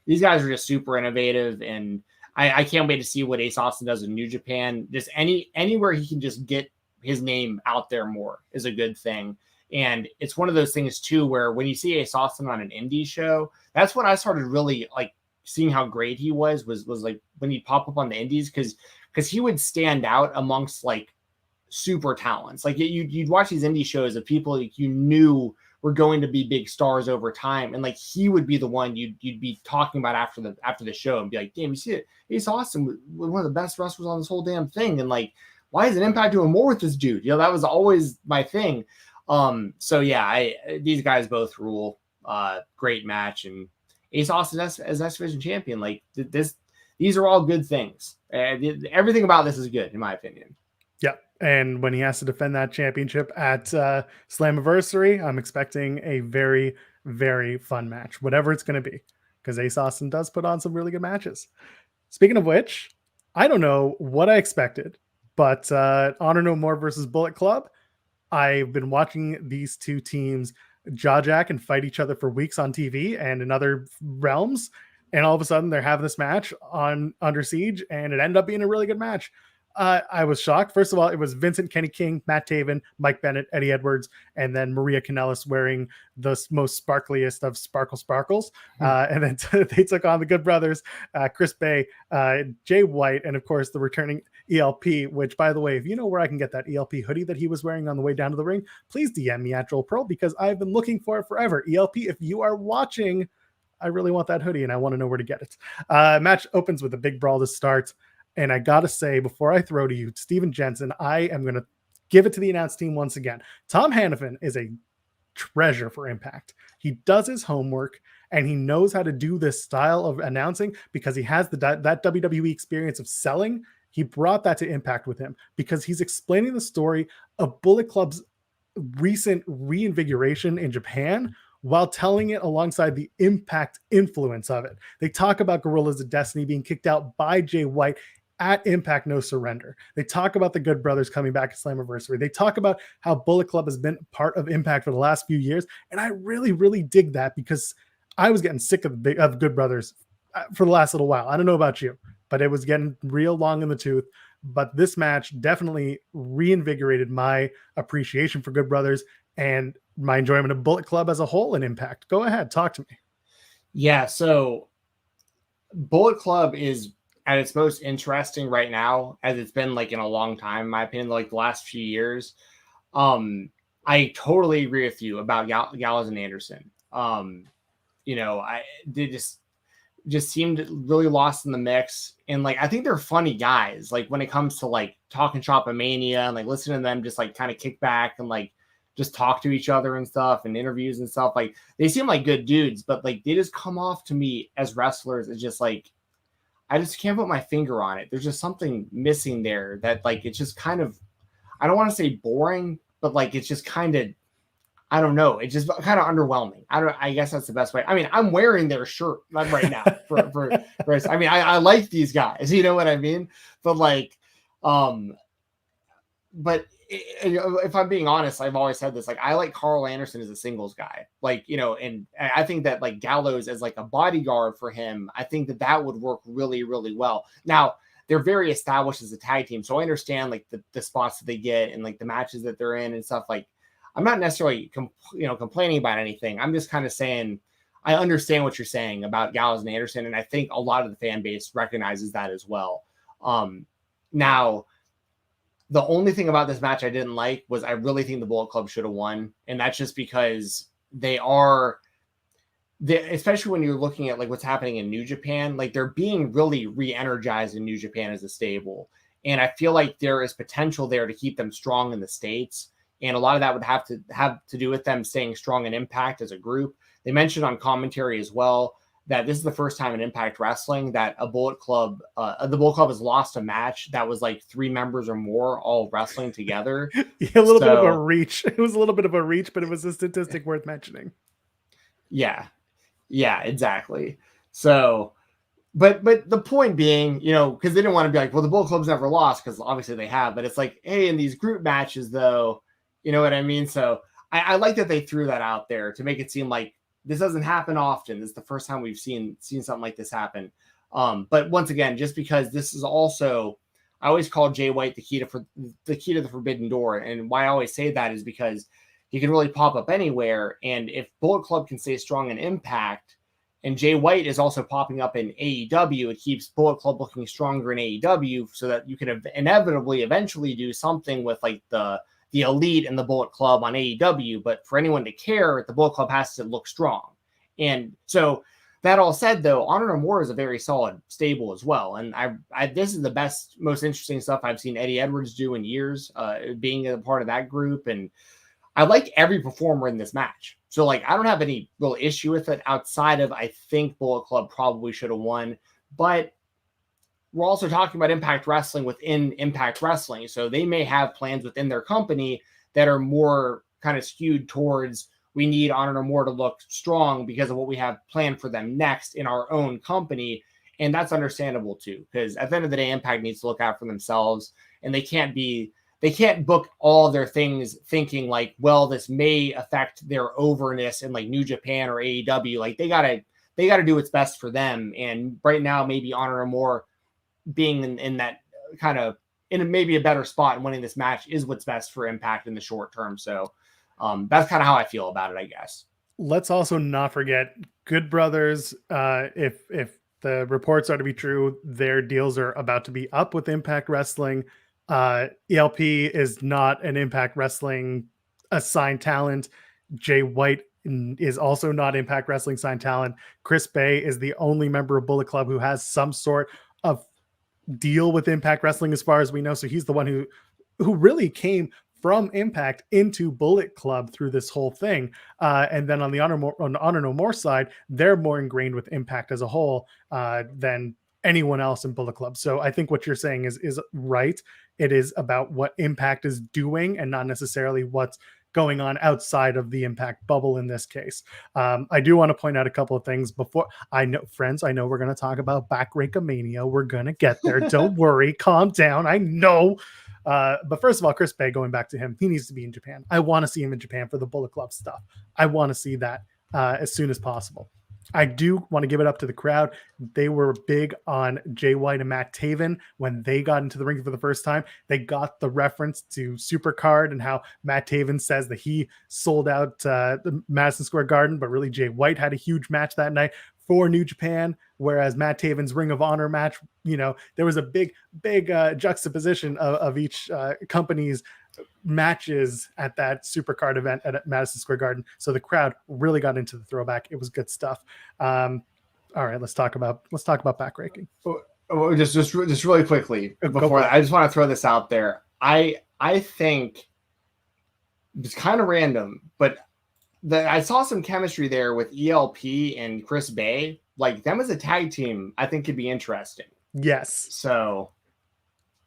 these guys are just super innovative, and I can't wait to see what Ace Austin does in New Japan. Just anywhere he can just get his name out there more is a good thing. And it's one of those things too, where when you see Ace Austin on an indie show, that's when I started really like seeing how great he was like when he'd pop up on the indies, because he would stand out amongst like super talents. Like you'd watch these indie shows of people like you knew were going to be big stars over time, and like he would be the one you'd be talking about after the show and be like, damn, you see it, Ace Austin was one of the best wrestlers on this whole damn thing, and like, why is an Impact doing more with this dude? You know, that was always my thing. So yeah, these guys both rule. Great match, and Ace Austin as X Division champion. Like these are all good things. Everything about this is good, in my opinion. Yeah, and when he has to defend that championship at Slammiversary, I'm expecting a very, very fun match, whatever it's going to be, because Ace Austin does put on some really good matches. Speaking of which, I don't know what I expected, but Honor No More versus Bullet Club, I've been watching these two teams jaw-jack and fight each other for weeks on TV and in other realms, and all of a sudden they're having this match on Under Siege, and it ended up being a really good match. I was shocked. First of all, it was Vincent, Kenny King, Matt Taven, Mike Bennett, Eddie Edwards, and then Maria Kanellis wearing the most sparkliest of sparkles. And then they took on the Good Brothers, Chris Bay, Jay White, and of course the returning ELP, which, by the way, if you know where I can get that ELP hoodie that he was wearing on the way down to the ring, please DM me at Joel Pearl, because I've been looking for it forever. ELP, if you are watching, I really want that hoodie and I want to know where to get it. Match opens with a big brawl to start. And I got to say, before I throw to you, Steven Jensen, I am going to give it to the announce team once again. Tom Hannafin is a treasure for Impact. He does his homework and he knows how to do this style of announcing because he has that WWE experience of selling. He brought that to Impact with him because he's explaining the story of Bullet Club's recent reinvigoration in Japan while telling it alongside the Impact influence of it. They talk about Gorillas of Destiny being kicked out by Jay White at Impact No Surrender. They talk about the Good Brothers coming back at Slammiversary. They talk about how Bullet Club has been part of Impact for the last few years. And I really, really dig that because I was getting sick of Good Brothers for the last little while. I don't know about you, but it was getting real long in the tooth. But this match definitely reinvigorated my appreciation for Good Brothers and my enjoyment of Bullet Club as a whole in Impact. Go ahead, talk to me. Yeah, so Bullet Club is at its most interesting right now, as it's been like in a long time, in my opinion, like the last few years. I totally agree with you about Gallows and Anderson. They just seemed really lost in the mix. And like, I think they're funny guys. Like when it comes to like talking shop and mania and like listening to them just like kind of kick back and like just talk to each other and stuff and interviews and stuff. Like they seem like good dudes, but like they just come off to me as wrestlers as just like, I just can't put my finger on it. There's just something missing there that like, it's just kind of, I don't want to say boring, but like, it's just kind of, I don't know. It's just kind of underwhelming. I guess that's the best way. I mean, I'm wearing their shirt right now for I mean, I like these guys, you know what I mean? But like, but if I'm being honest, I've always said this, like, I like Carl Anderson as a singles guy, like, and I think that like Gallows as like a bodyguard for him, I think that would work really, really well. Now, they're very established as a tag team. So I understand like the spots that they get and like the matches that they're in and stuff. Like, I'm not necessarily, complaining about anything. I'm just kind of saying, I understand what you're saying about Gallows and Anderson. And I think a lot of the fan base recognizes that as well. Now, the only thing about this match I didn't like was I really think the Bullet Club should have won. And that's just because especially when you're looking at like what's happening in New Japan, like they're being really re-energized in New Japan as a stable. And I feel like there is potential there to keep them strong in the States. And a lot of that would have to do with them staying strong in Impact as a group. They mentioned on commentary as well that this is the first time in Impact Wrestling that the Bullet Club has lost a match that was like 3 members or more all wrestling together. Yeah, a little bit of a reach. It was a little bit of a reach, but it was a statistic worth mentioning. Yeah, exactly. So, but the point being, because they didn't want to be like, well, the Bullet Club's never lost, because obviously they have. But it's like, hey, in these group matches, though, you know what I mean? So I like that they threw that out there to make it seem like this doesn't happen often. This is the first time we've seen something like this happen. But once again, just because this is also, I always call Jay White the key to the forbidden door. And why I always say that is because he can really pop up anywhere. And if Bullet Club can stay strong in Impact, and Jay White is also popping up in AEW, it keeps Bullet Club looking stronger in AEW so that you can inevitably eventually do something with like the Elite and the Bullet Club on AEW. But for anyone to care, the Bullet Club has to look strong. And so that all said, though, Honor No More is a very solid stable as well. And this is the best, most interesting stuff I've seen Eddie Edwards do in years, being a part of that group. And I like every performer in this match. So like, I don't have any real issue with it outside of, I think Bullet Club probably should have won, but we're also talking about Impact Wrestling within Impact Wrestling. So they may have plans within their company that are more kind of skewed towards, we need Honor No More to look strong because of what we have planned for them next in our own company. And that's understandable too, because at the end of the day, Impact needs to look out for themselves, and they can't book all their things thinking like, well, this may affect their overness in like New Japan or AEW. Like they gotta do what's best for them. And right now, maybe Honor No More being in that kind of maybe a better spot and winning this match is what's best for Impact in the short term. So that's kind of how I feel about it, I guess. Let's also not forget Good Brothers. If the reports are to be true, their deals are about to be up with Impact Wrestling. ELP is not an Impact Wrestling assigned talent. Jay White is also not Impact Wrestling signed talent. Chris Bay is the only member of Bullet Club who has some sort of deal with Impact Wrestling as far as we know. So he's the one who really came from Impact into Bullet Club through this whole thing. And then on the Honor No More side, they're more ingrained with Impact as a whole than anyone else in Bullet Club. So I think what you're saying is right. It is about what Impact is doing and not necessarily what's going on outside of the Impact bubble in this case. I do want to point out a couple of things before I know, friends, I know we're going to talk about Backrankamania. We're going to get there. Don't worry. Calm down. I know. But first of all, Chris Bay, going back to him, he needs to be in Japan. I want to see him in Japan for the Bullet Club stuff. I want to see that as soon as possible. I do want to give it up to the crowd. They were big on Jay White and Matt Taven when they got into the ring for the first time. They got the reference to Supercard and how Matt Taven says that he sold out the Madison Square Garden, but really Jay White had a huge match that night for New Japan, whereas Matt Taven's Ring of Honor match, there was a big juxtaposition of each company's matches at that Supercard event at Madison Square Garden. So the crowd really got into the throwback. It was good stuff. All right, let's talk about backbreaking. Just really quickly before that, I just want to throw this out there. I think it's kind of random, but I saw some chemistry there with ELP and Chris Bay. Like them as a tag team, I think could be interesting. Yes. So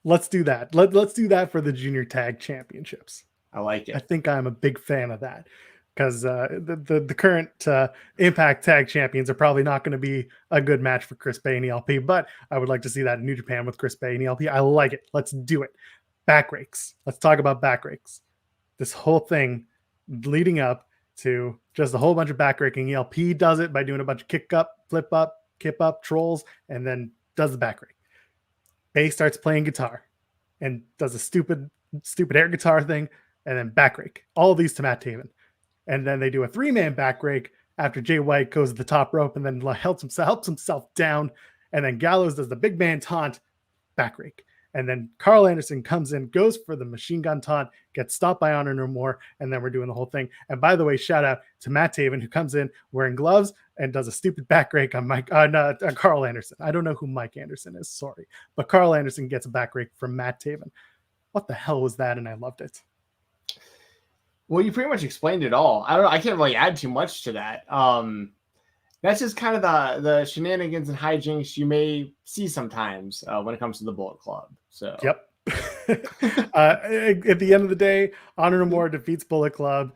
let's do that. Let's do that for the junior tag championships. I like it. I think I'm a big fan of that because the current Impact tag champions are probably not going to be a good match for Chris Bay and ELP, but I would like to see that in New Japan with Chris Bay and ELP. I like it. Let's do it. Back rakes. Let's talk about back rakes. This whole thing leading up to just a whole bunch of back raking. ELP does it by doing a bunch of kick up, flip up, kip up, trolls, and then does the back rake. Bay starts playing guitar and does a stupid air guitar thing and then back rake. All of these to Matt Taven. And then they do a 3-man back rake after Jay White goes to the top rope and then helps himself down. And then Gallows does the big man taunt, back rake. And then Carl Anderson comes in, goes for the machine gun taunt, gets stopped by Honor No More, and then we're doing the whole thing. And by the way, shout out to Matt Taven, who comes in wearing gloves and does a stupid back rake on Carl Anderson. I don't know who Mike Anderson is, sorry. But Carl Anderson gets a back rake from Matt Taven. What the hell was that? And I loved it. Well, you pretty much explained it all. I can't really add too much to that. That's just kind of the shenanigans and hijinks you may see sometimes when it comes to the Bullet Club. So yep. At the end of the day, Honor No More defeats Bullet Club.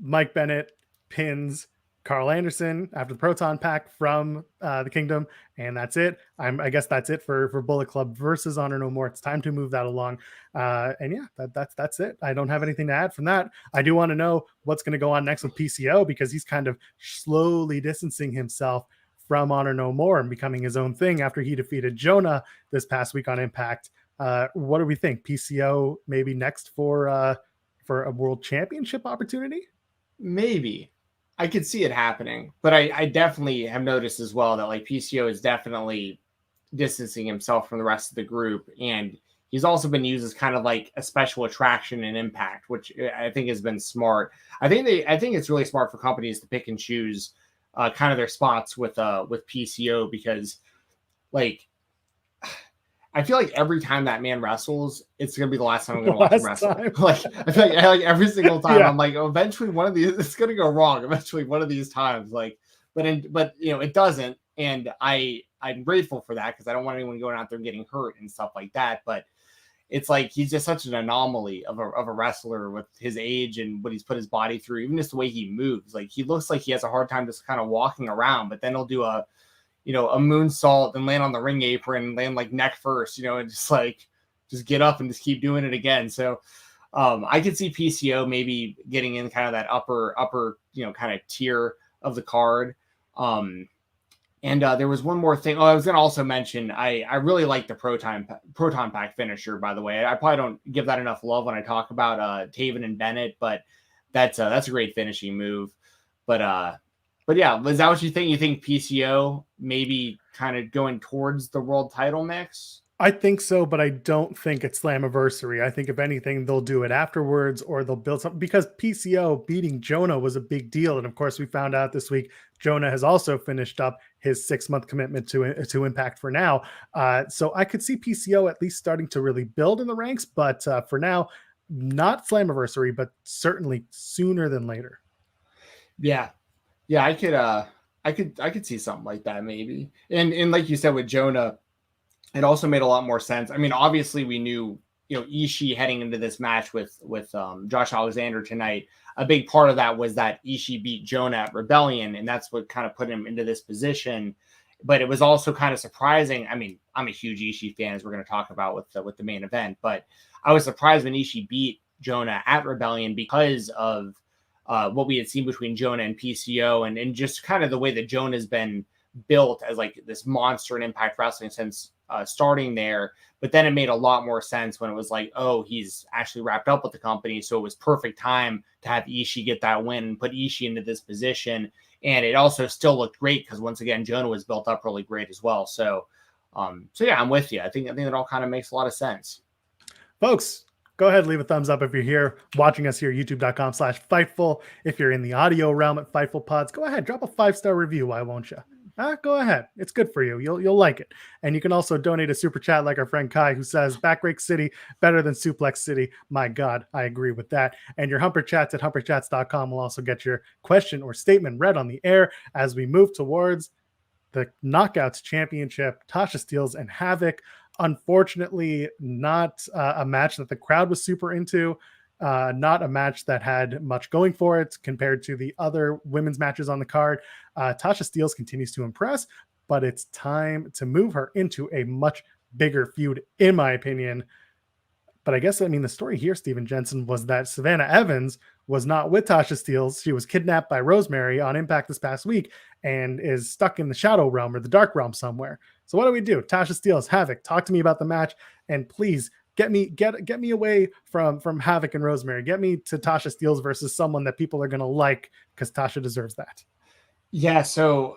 Mike Bennett pins Carl Anderson after the Proton Pack from the Kingdom, and that's it. I guess that's it for Bullet Club versus Honor No More. It's time to move that along. And yeah, that's it. I don't have anything to add from that. I do want to know what's going to go on next with PCO because he's kind of slowly distancing himself from Honor No More and becoming his own thing after he defeated Jonah this past week on Impact. What do we think? PCO maybe next for a world championship opportunity? Maybe. I could see it happening, but I definitely have noticed as well that like PCO is definitely distancing himself from the rest of the group, and he's also been used as kind of like a special attraction in Impact, which I think has been smart. I think it's really smart for companies to pick and choose kind of their spots with PCO because like I feel like every time that man wrestles, it's gonna be the last time I'm gonna watch him wrestle. Like I feel like every single time I'm like, eventually one of these it's gonna go wrong. Eventually one of these times, like, but it doesn't, and I'm grateful for that because I don't want anyone going out there getting hurt and stuff like that. But it's like he's just such an anomaly of a wrestler with his age and what he's put his body through, even just the way he moves. Like he looks like he has a hard time just kind of walking around, but then he'll do a moonsault and land on the ring apron, land like neck first, and just get up and just keep doing it again. So I could see PCO maybe getting in kind of that upper, kind of tier of the card. And there was one more thing. Oh, I was going to also mention, I really like the Proton Pack finisher, by the way. I probably don't give that enough love when I talk about Taven and Bennett, but that's a great finishing move. But yeah, is that what you think? You think PCO maybe kind of going towards the world title mix? I think so, but I don't think it's Slammiversary. I think if anything, they'll do it afterwards or they'll build something because PCO beating Jonah was a big deal. And of course, we found out this week, Jonah has also finished up his 6-month commitment to Impact for now. So I could see PCO at least starting to really build in the ranks. But for now, not Slammiversary, but certainly sooner than later. Yeah. Yeah, I could see something like that maybe. And like you said with Jonah, it also made a lot more sense. I mean, obviously we knew, Ishii heading into this match with Josh Alexander tonight. A big part of that was that Ishii beat Jonah at Rebellion, and that's what kind of put him into this position. But it was also kind of surprising. I mean, I'm a huge Ishii fan, as we're going to talk about with the main event, but I was surprised when Ishii beat Jonah at Rebellion because of what we had seen between Jonah and PCO, and just kind of the way that Jonah has been built as like this monster in Impact Wrestling since starting there. But then it made a lot more sense when it was like, oh, he's actually wrapped up with the company. So it was perfect time to have Ishii get that win and put Ishii into this position. And it also still looked great because once again, Jonah was built up really great as well. So yeah, I'm with you. I think it all kind of makes a lot of sense. Folks, go ahead, leave a thumbs up if you're here watching us here, youtube.com/Fightful. If you're in the audio realm at Fightful Pods, go ahead, drop a 5-star review. Why won't you? Go ahead. It's good for you. You'll like it. And you can also donate a super chat like our friend Kai, who says, Backrake City, better than Suplex City. My God, I agree with that. And your Humper Chats at humperchats.com will also get your question or statement read on the air as we move towards the Knockouts Championship. Tasha Steelz and Havok. Unfortunately, not a match that the crowd was super into. Not a match that had much going for it compared to the other women's matches on the card. Tasha Steelz continues to impress, but it's time to move her into a much bigger feud, in my opinion. But I guess, the story here, Steven Jensen, was that Savannah Evans was not with Tasha Steelz. She was kidnapped by Rosemary on Impact this past week and is stuck in the Shadow Realm or the Dark Realm somewhere. So what do we do? Tasha Steelz, Havok, talk to me about the match, and please get me away from Havok and Rosemary. Get me to Tasha Steelz versus someone that people are going to like, because Tasha deserves that. Yeah, so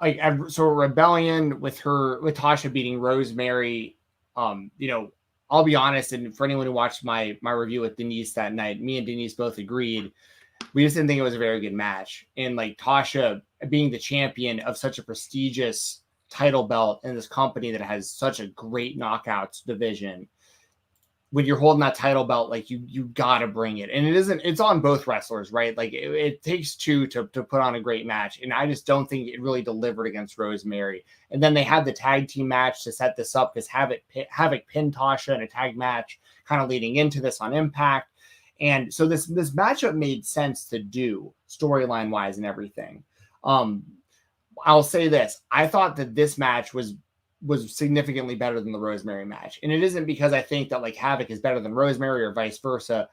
Rebellion with Tasha beating Rosemary, I'll be honest, and for anyone who watched my review with Denise that night, me and Denise both agreed we just didn't think it was a very good match. And like Tasha being the champion of such a prestigious title belt in this company that has such a great knockouts division, when you're holding that title belt, like you gotta bring it. And it's on both wrestlers, right? Like it takes two to put on a great match. And I just don't think it really delivered against Rosemary. And then they had the tag team match to set this up because Havok pinned Tasha in a tag match kind of leading into this on Impact. And so this matchup made sense to do storyline wise and everything. I'll say this. I thought that this match was significantly better than the Rosemary match. And it isn't because I think that like Havok is better than Rosemary or vice versa.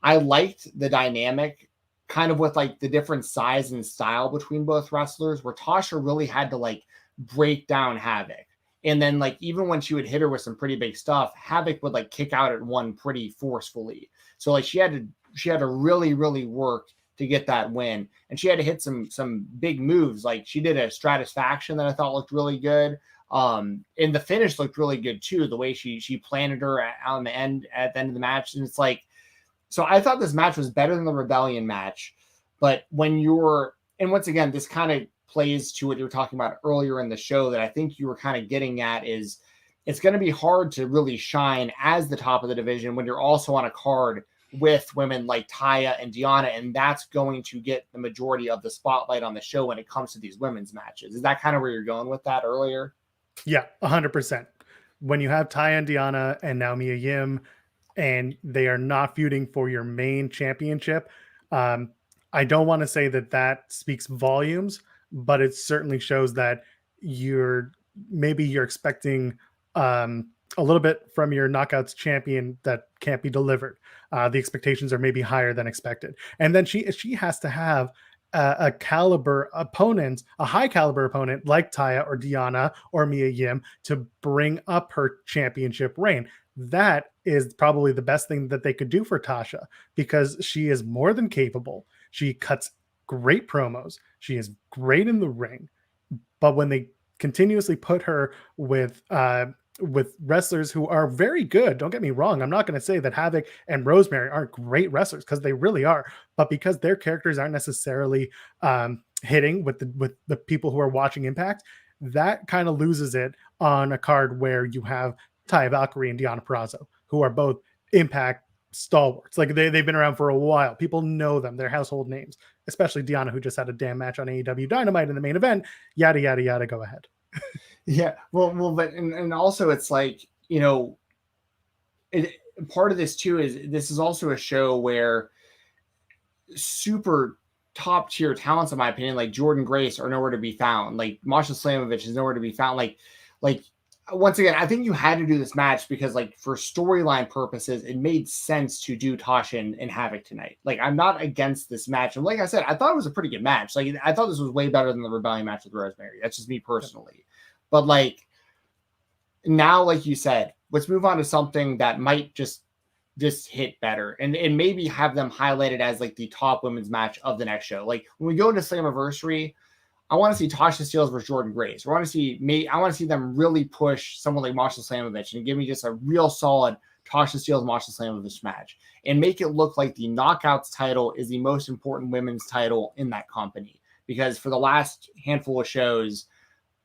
I liked the dynamic kind of with like the different size and style between both wrestlers, where Tasha really had to like break down Havok. And then like, even when she would hit her with some pretty big stuff, Havok would like kick out at one pretty forcefully. So like she had to really, really work to get that win. And she had to hit some big moves. Like she did a Stratisfaction that I thought looked really good. And the finish looked really good too. The way she planted her at the end of the match. And it's like, so I thought this match was better than the Rebellion match, but and once again, this kind of plays to what you were talking about earlier in the show that I think you were kind of getting at is it's going to be hard to really shine as the top of the division when you're also on a card with women like Taya and Deonna, and that's going to get the majority of the spotlight on the show when it comes to these women's matches. Is that kind of where you're going with that earlier? Yeah, 100%. When you have Taya and Deonna and now Mia Yim, and they are not feuding for your main championship, I don't want to say that speaks volumes, but it certainly shows that you're expecting a little bit from your Knockouts champion that can't be delivered. The expectations are maybe higher than expected, and then she has to have a caliber opponent, a high caliber opponent like Taya or Deonna or Mia Yim to bring up her championship reign. That is probably the best thing that they could do for Tasha, because she is more than capable. She cuts great promos. She is great in the ring. But when they continuously put her with wrestlers who are very good, don't get me wrong, I'm not going to say that Havok and Rosemary aren't great wrestlers, because they really are. But because their characters aren't necessarily hitting with the people who are watching Impact, that kind of loses it on a card where you have Taya Valkyrie and Deonna Purrazzo, who are both Impact stalwarts. Like they've been around for a while. People know them. They're household names, especially Deonna, who just had a damn match on AEW Dynamite in the main event. Yada, yada, yada. Go ahead. Yeah. Well, but, and also it's like, part of this too is this is also a show where super top tier talents, in my opinion, like Jordan Grace, are nowhere to be found. Like Masha Slamovich is nowhere to be found. Like once again, I think you had to do this match because, like, for storyline purposes, it made sense to do Tasha and Havok tonight. Like, I'm not against this match. And like I said, I thought it was a pretty good match. Like, I thought this was way better than the Rebellion match with Rosemary. That's just me personally. But, like, now, like you said, let's move on to something that might just hit better and maybe have them highlighted as, like, the top women's match of the next show. Like, when we go into Slammiversary, I want to see Tasha Steelz versus Jordan Grace. I want to see them really push someone like Masha Slamovich and give me just a real solid Tasha Steelz Masha Slamovich match and make it look like the Knockouts title is the most important women's title in that company. Because for the last handful of shows,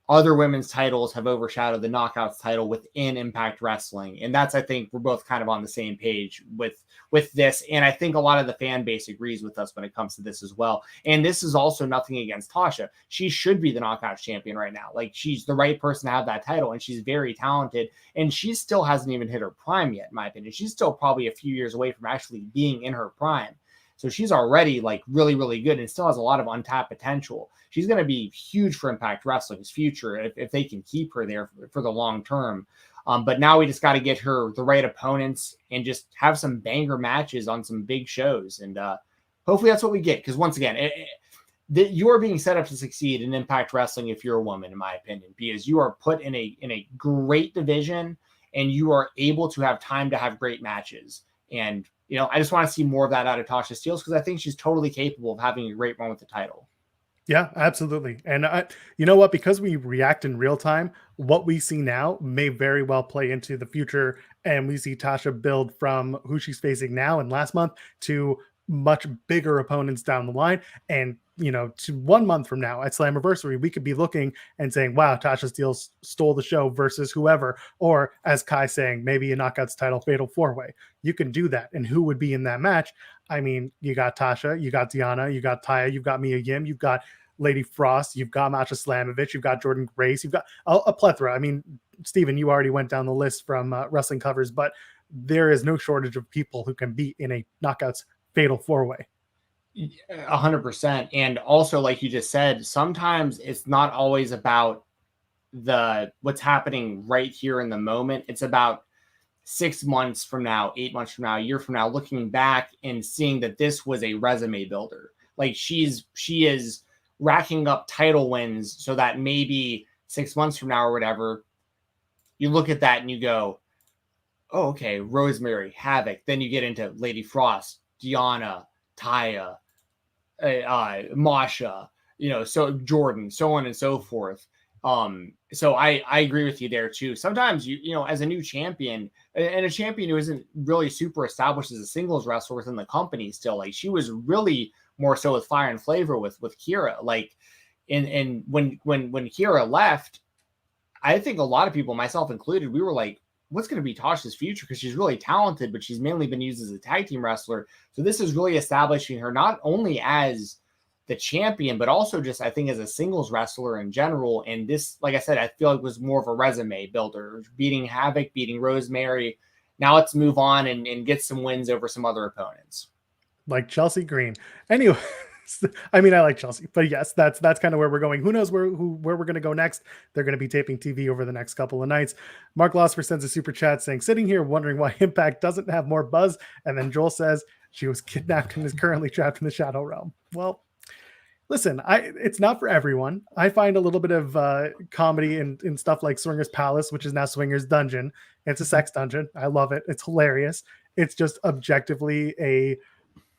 other women's titles have overshadowed the Knockouts title within Impact Wrestling. And that's, I think, we're both kind of on the same page with this. And I think a lot of the fan base agrees with us when it comes to this as well. And this is also nothing against Tasha. She should be the Knockouts champion right now. Like, she's the right person to have that title, and she's very talented. And she still hasn't even hit her prime yet, in my opinion. She's still probably a few years away from actually being in her prime. So she's already, like, really, really good and still has a lot of untapped potential. She's going to be huge for Impact Wrestling's future if they can keep her there for the long term. But now we just got to get her the right opponents and just have some banger matches on some big shows. And hopefully that's what we get. Because once again, you are being set up to succeed in Impact Wrestling if you're a woman, in my opinion, because you are put in a great division and you are able to have time to have great matches. And, I just want to see more of that out of Tasha Steelz because I think she's totally capable of having a great run with the title. Yeah, absolutely. And you know what? Because we react in real time, what we see now may very well play into the future. And we see Tasha build from who she's facing now and last month to much bigger opponents down the line. And, to 1 month from now at Slammiversary, we could be looking and saying, wow, Tasha Steelz stole the show versus whoever. Or as Kai saying, maybe a Knockouts title fatal 4-way. You can do that. And who would be in that match? I mean, you got Tasha, you got Deonna, you got Taya, you've got Mia Yim, you've got Lady Frost, you've got Masha Slamovich, you've got Jordan Grace, you've got a plethora. I mean, Steven, you already went down the list from Wrestling Covers, but there is no shortage of people who can be in a Knockouts fatal 4-way. 100%. And also, like you just said, sometimes it's not always about what's happening right here in the moment. It's about 6 months from now, 8 months from now, a year from now, looking back and seeing that this was a resume builder. Like she is racking up title wins so that maybe 6 months from now or whatever, you look at that and you go, oh, okay, Rosemary, Havok. Then you get into Lady Frost, Deonna, Taya, Masha, so Jordan, so on and so forth. So I agree with you there too. Sometimes you as a new champion and a champion who isn't really super established as a singles wrestler within the company still, like she was really more so with Fire and Flavor with Kira. Like, and when Kira left, I think a lot of people, myself included, we were like, what's going to be Tasha's future? Because she's really talented, but she's mainly been used as a tag team wrestler. So this is really establishing her not only as the champion, but also just, I think, as a singles wrestler in general. And this, like I said, I feel like was more of a resume builder, beating Havok, beating Rosemary. Now let's move on and get some wins over some other opponents. Like Chelsea Green. Anyway, I mean, I like Chelsea, but yes, that's kind of where we're going. Who knows where we're going to go next? They're going to be taping TV over the next couple of nights. Mark Losper sends a super chat saying, sitting here wondering why Impact doesn't have more buzz. And then Joel says she was kidnapped and is currently trapped in the Shadow Realm. Well, listen, it's not for everyone. I find a little bit of comedy in stuff like Swingers Palace, which is now Swingers Dungeon. It's a sex dungeon. I love it. It's hilarious. It's just objectively a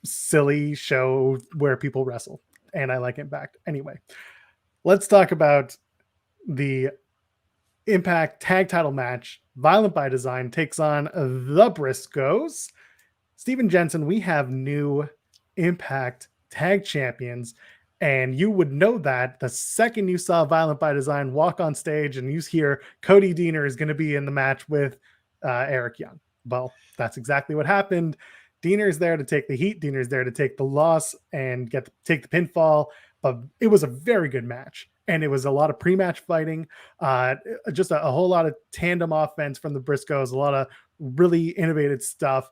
silly show where people wrestle, and I like Impact. Anyway, let's talk about the Impact tag title match. Violent by Design takes on the Briscoes. Steven Jensen, we have new Impact tag champions, and you would know that the second you saw Violent by Design walk on stage and you hear Cody Deaner is going to be in the match with Eric Young. Well, that's exactly what happened. Diener's there to take the heat. Diener's there to take the loss and take the pinfall. But it was a very good match. And it was a lot of pre-match fighting, just a whole lot of tandem offense from the Briscoes, a lot of really innovative stuff.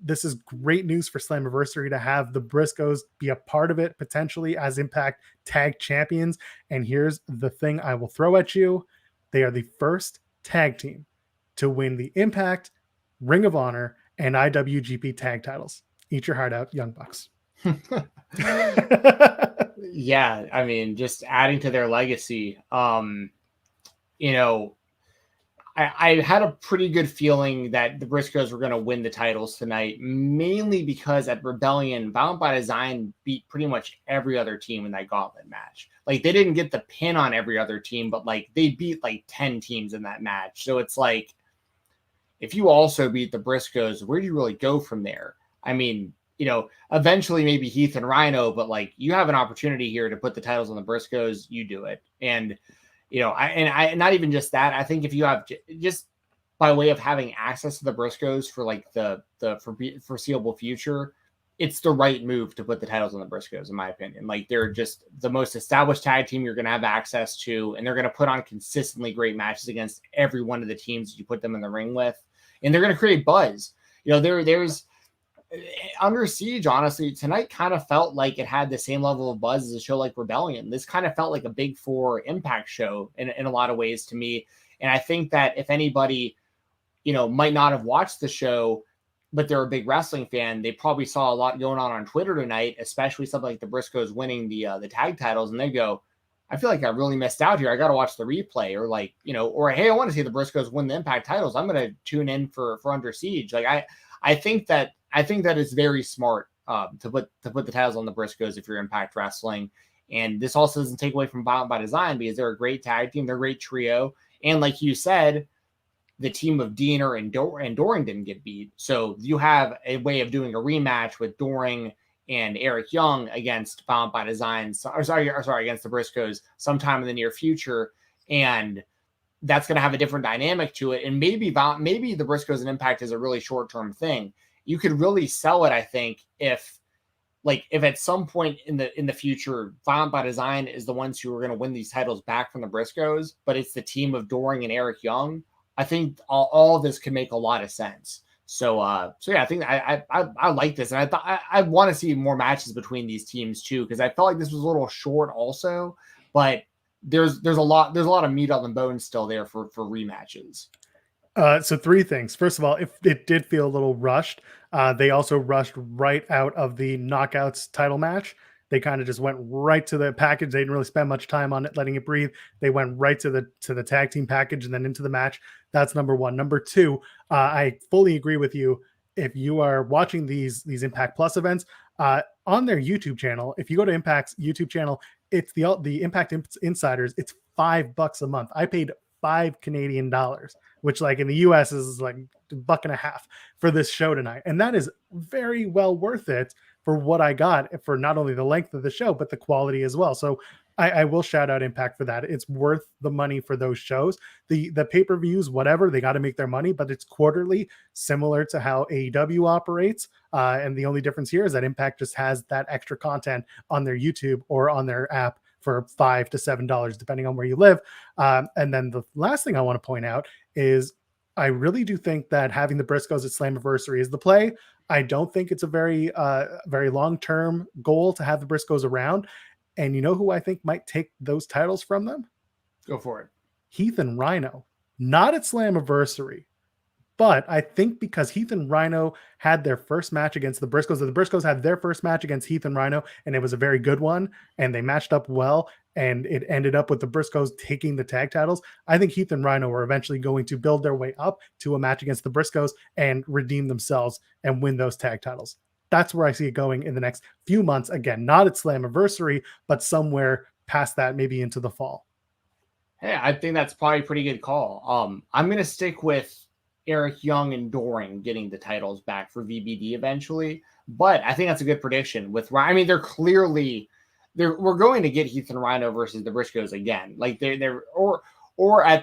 This is great news for Slammiversary to have the Briscoes be a part of it, potentially as Impact Tag Champions. And here's the thing I will throw at you. They are the first tag team to win the Impact, Ring of Honor, and IWGP tag titles. Eat your heart out, Young Bucks. Yeah, I mean, just adding to their legacy. You know, I had a pretty good feeling that the Briscoes were going to win the titles tonight, mainly because at Rebellion, Bound by Design beat pretty much every other team in that gauntlet match. Like, they didn't get the pin on every other team, but like they beat like 10 teams in that match. So it's like, if you also beat the Briscoes, where do you really go from there? I mean, you know, eventually maybe Heath and Rhino, but like you have an opportunity here to put the titles on the Briscoes, you do it. And, you know, I not even just that. I think if you have just by way of having access to the Briscoes for like the foreseeable future, it's the right move to put the titles on the Briscoes, in my opinion. Like, they're just the most established tag team you're going to have access to, and they're going to put on consistently great matches against every one of the teams you put them in the ring with, and they're going to create buzz. You know, there's Under Siege, honestly, tonight kind of felt like it had the same level of buzz as a show like Rebellion. This kind of felt like a Big Four Impact show in a lot of ways to me. And I think that if anybody, you know, might not have watched the show, but they're a big wrestling fan, they probably saw a lot going on Twitter tonight, especially something like the Briscoes winning the tag titles. And they go, I feel like I really missed out here. I got to watch the replay, or like, you know, or, hey, I want to see the Briscoes win the Impact titles. I'm going to tune in for Under Siege. Like, I think that it's very smart to put the titles on the Briscoes if you're Impact Wrestling. And this also doesn't take away from Bound by Design, because they're a great tag team. They're a great trio. And like you said, the team of Diener and Doring didn't get beat. So you have a way of doing a rematch with Doring and Eric Young against Bound by Design, against the Briscoes sometime in the near future. And that's going to have a different dynamic to it. And maybe the Briscoes and Impact is a really short-term thing. You could really sell it, I think, if at some point in the future, Bound by Design is the ones who are going to win these titles back from the Briscoes, but it's the team of Doring and Eric Young. I think all of this could make a lot of sense. So yeah, I think I like this, and I thought I want to see more matches between these teams too, because I felt like this was a little short also, but there's a lot of meat on the bone still there for rematches. So three things. First of all, if it did feel a little rushed, they also rushed right out of the Knockouts title match. They kind of just went right to the package. They didn't really spend much time on it, letting it breathe. They went right to the tag team package and then into the match. That's number one. Number two, I fully agree with you. If you are watching these Impact Plus events on their YouTube channel, if you go to Impact's YouTube channel, it's the Impact Insiders. It's $5 a month. I paid $5 Canadian, which like in the US is like $1.50 for this show tonight. And that is very well worth it for what I got, for not only the length of the show, but the quality as well. So I will shout out Impact for that. It's worth the money for those shows. The pay-per-views, whatever, they got to make their money, but it's quarterly, similar to how AEW operates. And the only difference here is that Impact just has that extra content on their YouTube or on their app for $5 to $7, depending on where you live. And then the last thing I want to point out is I really do think that having the Briscoes at Slammiversary is the play. I don't think it's a very long-term goal to have the Briscoes around. And you know who I think might take those titles from them? Go for it. Heath and Rhino. Not at Slammiversary, but I think because Heath and Rhino had their first match against the Briscoes, the Briscoes had their first match against Heath and Rhino, and it was a very good one, and they matched up well, and it ended up with the Briscoes taking the tag titles. I think Heath and Rhino are eventually going to build their way up to a match against the Briscoes and redeem themselves and win those tag titles. That's where I see it going in the next few months. Again, not at Slammiversary, but somewhere past that, maybe into the fall. Hey, I think that's probably a pretty good call. I'm going to stick with Eric Young and Doring getting the titles back for VBD eventually, but I think that's a good prediction. We're going to get Heath and Rhino versus the Briscoes again. Like I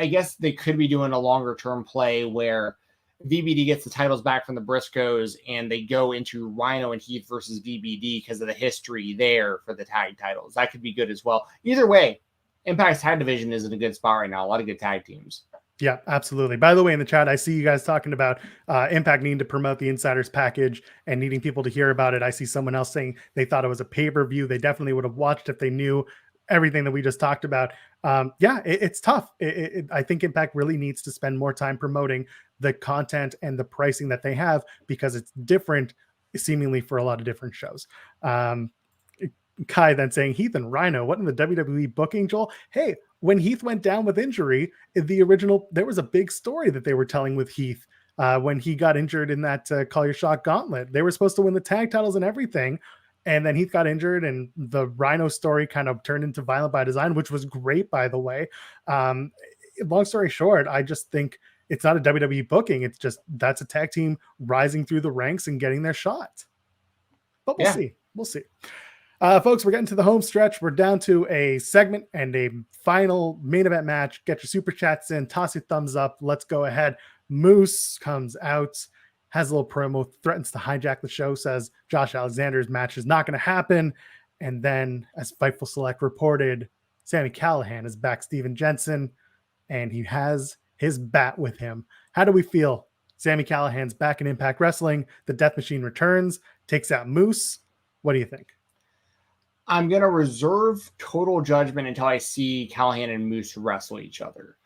guess they could be doing a longer term play where VBD gets the titles back from the Briscoes and they go into Rhino and Heath versus VBD because of the history there for the tag titles. That could be good as well. Either way, Impact's tag division is in a good spot right now. A lot of good tag teams. Yeah, absolutely. By the way, in the chat, I see you guys talking about Impact needing to promote the Insiders package and needing people to hear about it. I see someone else saying they thought it was a pay-per-view. They definitely would have watched if they knew everything that we just talked about. It's tough. I think Impact really needs to spend more time promoting the content and the pricing that they have because it's different seemingly for a lot of different shows. Kai then saying Heath and Rhino, what in the WWE booking, Joel? Hey, when Heath went down with injury, there was a big story that they were telling with Heath when he got injured in that Call Your Shot gauntlet. They were supposed to win the tag titles and everything. And then Heath got injured and the Rhino story kind of turned into Violent by Design, which was great, by the way. Long story short, I just think it's not a WWE booking. It's just that's a tag team rising through the ranks and getting their shot. But we'll see. We'll see. Folks, we're getting to the home stretch. We're down to a segment and a final main event match. Get your super chats in. Toss your thumbs up. Let's go ahead. Moose comes out, has a little promo, threatens to hijack the show, says Josh Alexander's match is not going to happen. And then, as Fightful Select reported, Sami Callihan is back Steven Jensen, and he has his bat with him. How do we feel? Sami Callihan's back in Impact Wrestling. The Death Machine returns, takes out Moose. What do you think? I'm going to reserve total judgment until I see Callihan and Moose wrestle each other.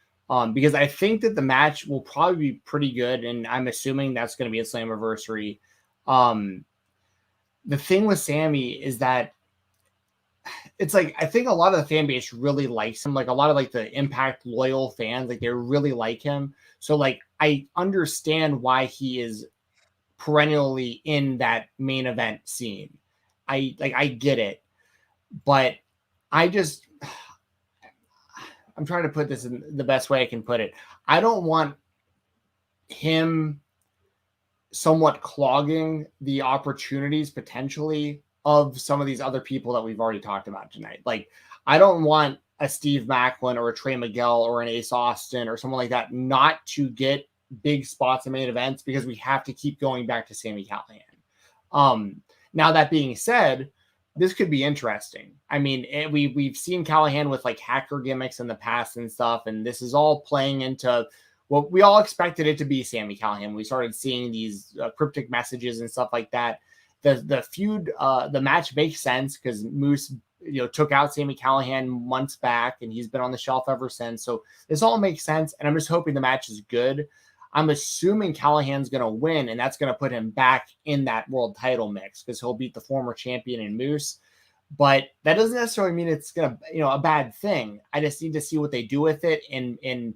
Because I think that the match will probably be pretty good, and I'm assuming that's going to be a Slammiversary. The thing with Sami is that it's like, I think a lot of the fan base really likes him. Like a lot of like the Impact loyal fans, like they really like him. So like, I understand why he is perennially in that main event scene. I get it. But I'm trying to put this in the best way I can put it. I don't want him somewhat clogging the opportunities potentially of some of these other people that we've already talked about tonight. Like, I don't want a Steve Macklin or a Trey Miguel or an Ace Austin or someone like that not to get big spots in main events because we have to keep going back to Sami Callihan. Now, that being said, this could be interesting. I mean, we've seen Callihan with like hacker gimmicks in the past and stuff, and this is all playing into what we all expected it to be. Sami Callihan. We started seeing these cryptic messages and stuff like that. The feud, the match makes sense because Moose, took out Sami Callihan months back, and he's been on the shelf ever since. So this all makes sense, and I'm just hoping the match is good. I'm assuming Callahan's going to win, and that's going to put him back in that world title mix because he'll beat the former champion in Moose. But that doesn't necessarily mean it's going to, a bad thing. I just need to see what they do with it, and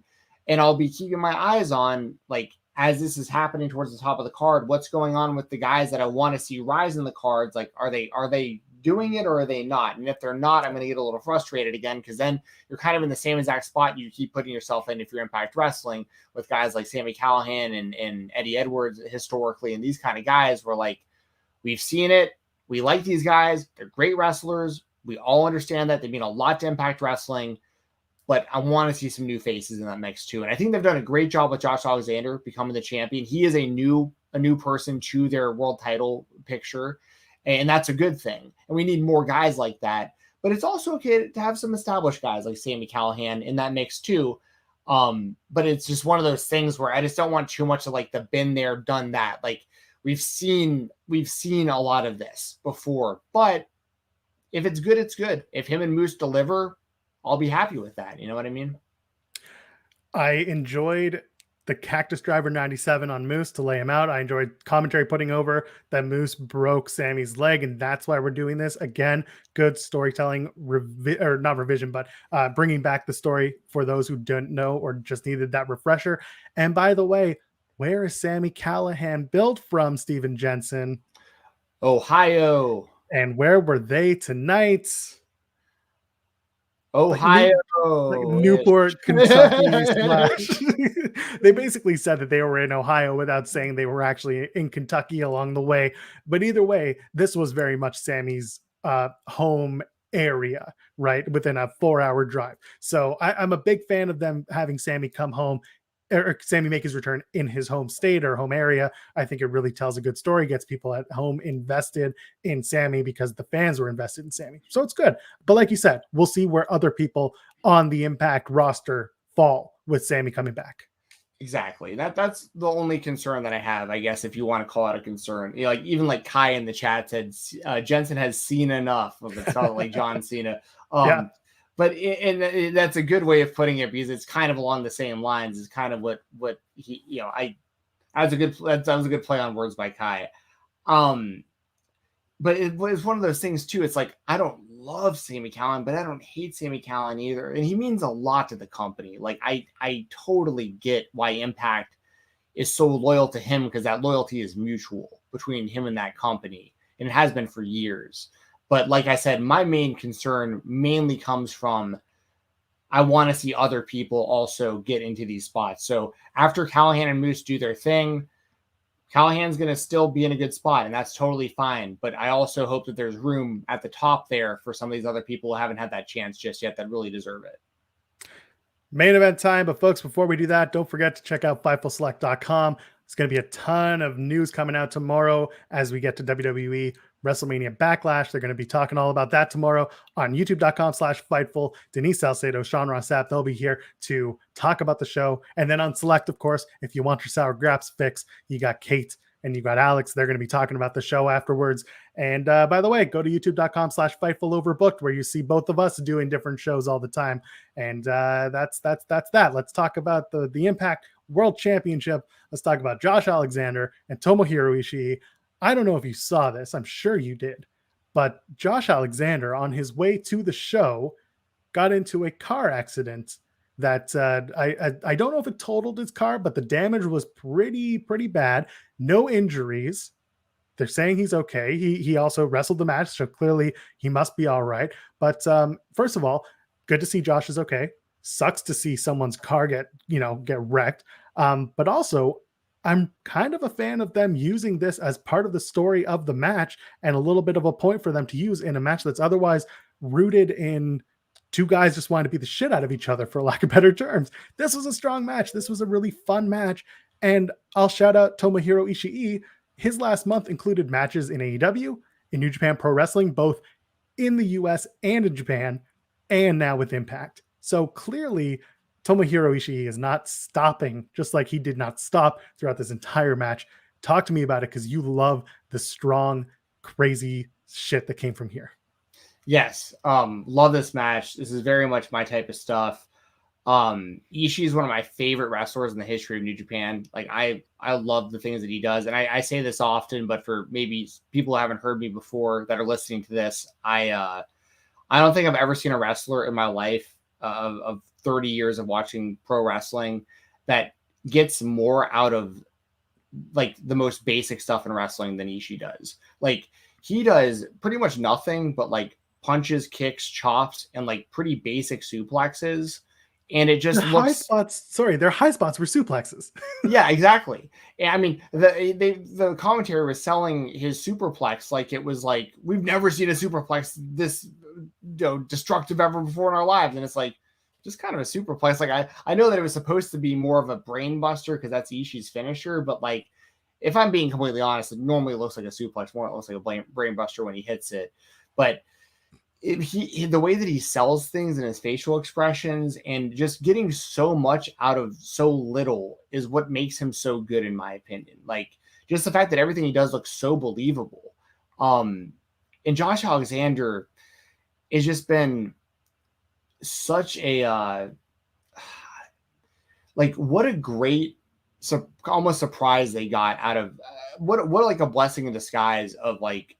I'll be keeping my eyes on, like, as this is happening towards the top of the card, what's going on with the guys that I want to see rise in the cards. Like, are they doing it or are they not? And if they're not, I'm going to get a little frustrated again, because then you're kind of in the same exact spot you keep putting yourself in if you're Impact Wrestling with guys like Sami Callihan and Eddie Edwards historically, and these kind of guys where, like, we've seen it. We like these guys. They're great wrestlers. We all understand that. They mean a lot to Impact Wrestling, but I want to see some new faces in that mix too. And I think they've done a great job with Josh Alexander becoming the champion. He is a new person to their world title picture, and that's a good thing. And we need more guys like that. But it's also okay to have some established guys like Sami Callihan in that mix too. But it's just one of those things where I just don't want too much of like the been there, done that. Like we've seen a lot of this before. But if it's good, it's good. If him and Moose deliver, I'll be happy with that. You know what I mean? I enjoyed the Cactus Driver 97 on Moose to lay him out. I enjoyed commentary putting over that Moose broke Sammy's leg, and that's why we're doing this. Again, good storytelling, or not revision, but bringing back the story for those who don't know or just needed that refresher. And by the way, where is Sami Callihan built from, Steven Jensen? Ohio. And where were they tonight? Ohio, like Newport, Kentucky / They basically said that they were in Ohio without saying they were actually in Kentucky along the way. But either way, this was very much Sammy's home area, right? Within a 4-hour drive. So I'm a big fan of them having Sami come home. or Sami make his return in his home state or home area. I think it really tells a good story, gets people at home invested in Sami because the fans were invested in Sami. So it's good. But like you said, we'll see where other people on the Impact roster fall with Sami coming back. Exactly. That's the only concern that I have, I guess, if you want to call it a concern. You know, like even like Kai in the chat said, Jensen has seen enough of it, like John Cena. Yeah. But that's a good way of putting it because it's kind of along the same lines. It's kind of what he, you know, that was a good play on words by Kai. But it was one of those things too. It's like, I don't love Sami Callihan, but I don't hate Sami Callihan either. And he means a lot to the company. Like I totally get why Impact is so loyal to him, because that loyalty is mutual between him and that company. And it has been for years. But like I said, my main concern mainly comes from, I want to see other people also get into these spots. So after Callihan and Moose do their thing, Callihan's going to still be in a good spot, and that's totally fine. But I also hope that there's room at the top there for some of these other people who haven't had that chance just yet that really deserve it. Main event time. But folks, before we do that, don't forget to check out FightfulSelect.com. It's going to be a ton of news coming out tomorrow as we get to WWE WrestleMania Backlash. They're going to be talking all about that tomorrow on youtube.com/Fightful. Denise Salcedo, Sean Ross Sapp, they'll be here to talk about the show. And then on Select, of course, if you want your sour graps fix, you got Kate and you got Alex. They're going to be talking about the show afterwards. And by the way, go to youtube.com/FightfulOverbooked, where you see both of us doing different shows all the time. And that's that. Let's talk about the Impact World Championship. Let's talk about Josh Alexander and Tomohiro Ishii. I don't know if you saw this. I'm sure you did. But Josh Alexander, on his way to the show, got into a car accident that I don't know if it totaled his car, but the damage was pretty bad. No injuries. They're saying he's okay. He also wrestled the match, so clearly he must be all right. But first of all, good to see Josh is okay. Sucks to see someone's car get wrecked. But also, I'm kind of a fan of them using this as part of the story of the match and a little bit of a point for them to use in a match that's otherwise rooted in two guys just wanting to beat the shit out of each other, for lack of better terms. This was a strong match. This was a really fun match. And I'll shout out Tomohiro Ishii. His last month included matches in AEW, in New Japan Pro Wrestling, both in the US and in Japan, and now with Impact. So clearly, Tomohiro Ishii is not stopping, just like he did not stop throughout this entire match. Talk to me about it, because you love the strong, crazy shit that came from here. Yes. Love this match. This is very much my type of stuff. Ishii is one of my favorite wrestlers in the history of New Japan. Like I love the things that he does. And I say this often, but for maybe people who haven't heard me before that are listening to this, I don't think I've ever seen a wrestler in my life of 30 years of watching pro wrestling that gets more out of like the most basic stuff in wrestling than Ishii does. Like he does pretty much nothing but like punches, kicks, chops, and like pretty basic suplexes. And it just looks high spots. Sorry, their high spots were suplexes. Yeah, exactly. I mean, the commentary was selling his superplex like it was like, we've never seen a superplex this destructive ever before in our lives. And it's like just kind of a superplex. Like I know that it was supposed to be more of a brain buster because that's Ishii's finisher, but like if I'm being completely honest, it normally looks like a suplex, more it looks like a brain buster when he hits it. But the way that he sells things and his facial expressions and just getting so much out of so little is what makes him so good, in my opinion. Like just the fact that everything he does looks so believable. And Josh Alexander has just been such a like what a great almost surprise they got out of what like a blessing in disguise of like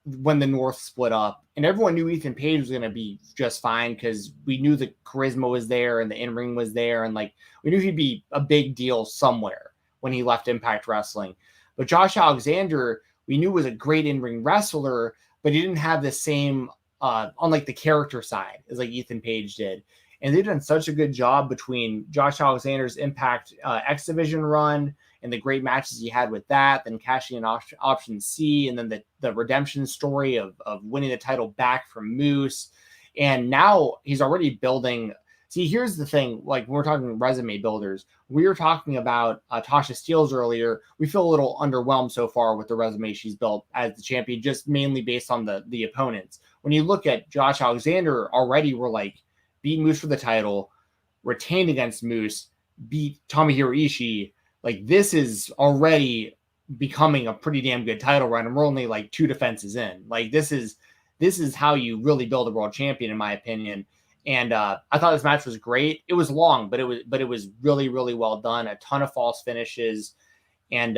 when the North split up, and everyone knew Ethan Page was going to be just fine because we knew the charisma was there and the in-ring was there. And like, we knew he'd be a big deal somewhere when he left Impact Wrestling. But Josh Alexander, we knew was a great in-ring wrestler, but he didn't have the same, on like the character side as like Ethan Page did. And they've done such a good job between Josh Alexander's Impact X Division run and the great matches he had with that, then cashing in option C, and then the redemption story of winning the title back from Moose. And now he's already building See, here's the thing. Like, when we're talking resume builders, we were talking about Tasha Steelz earlier. We feel a little underwhelmed so far with the resume she's built as the champion, just mainly based on the opponents. When you look at Josh Alexander, already we're like, beat Moose for the title, retained against Moose, beat Tomohiro Ishii. Like, this is already becoming a pretty damn good title run, and we're only like 2 defenses in. Like, this is how you really build a world champion, in my opinion. And I thought this match was great. It was long, but it was really, really well done. A ton of false finishes, and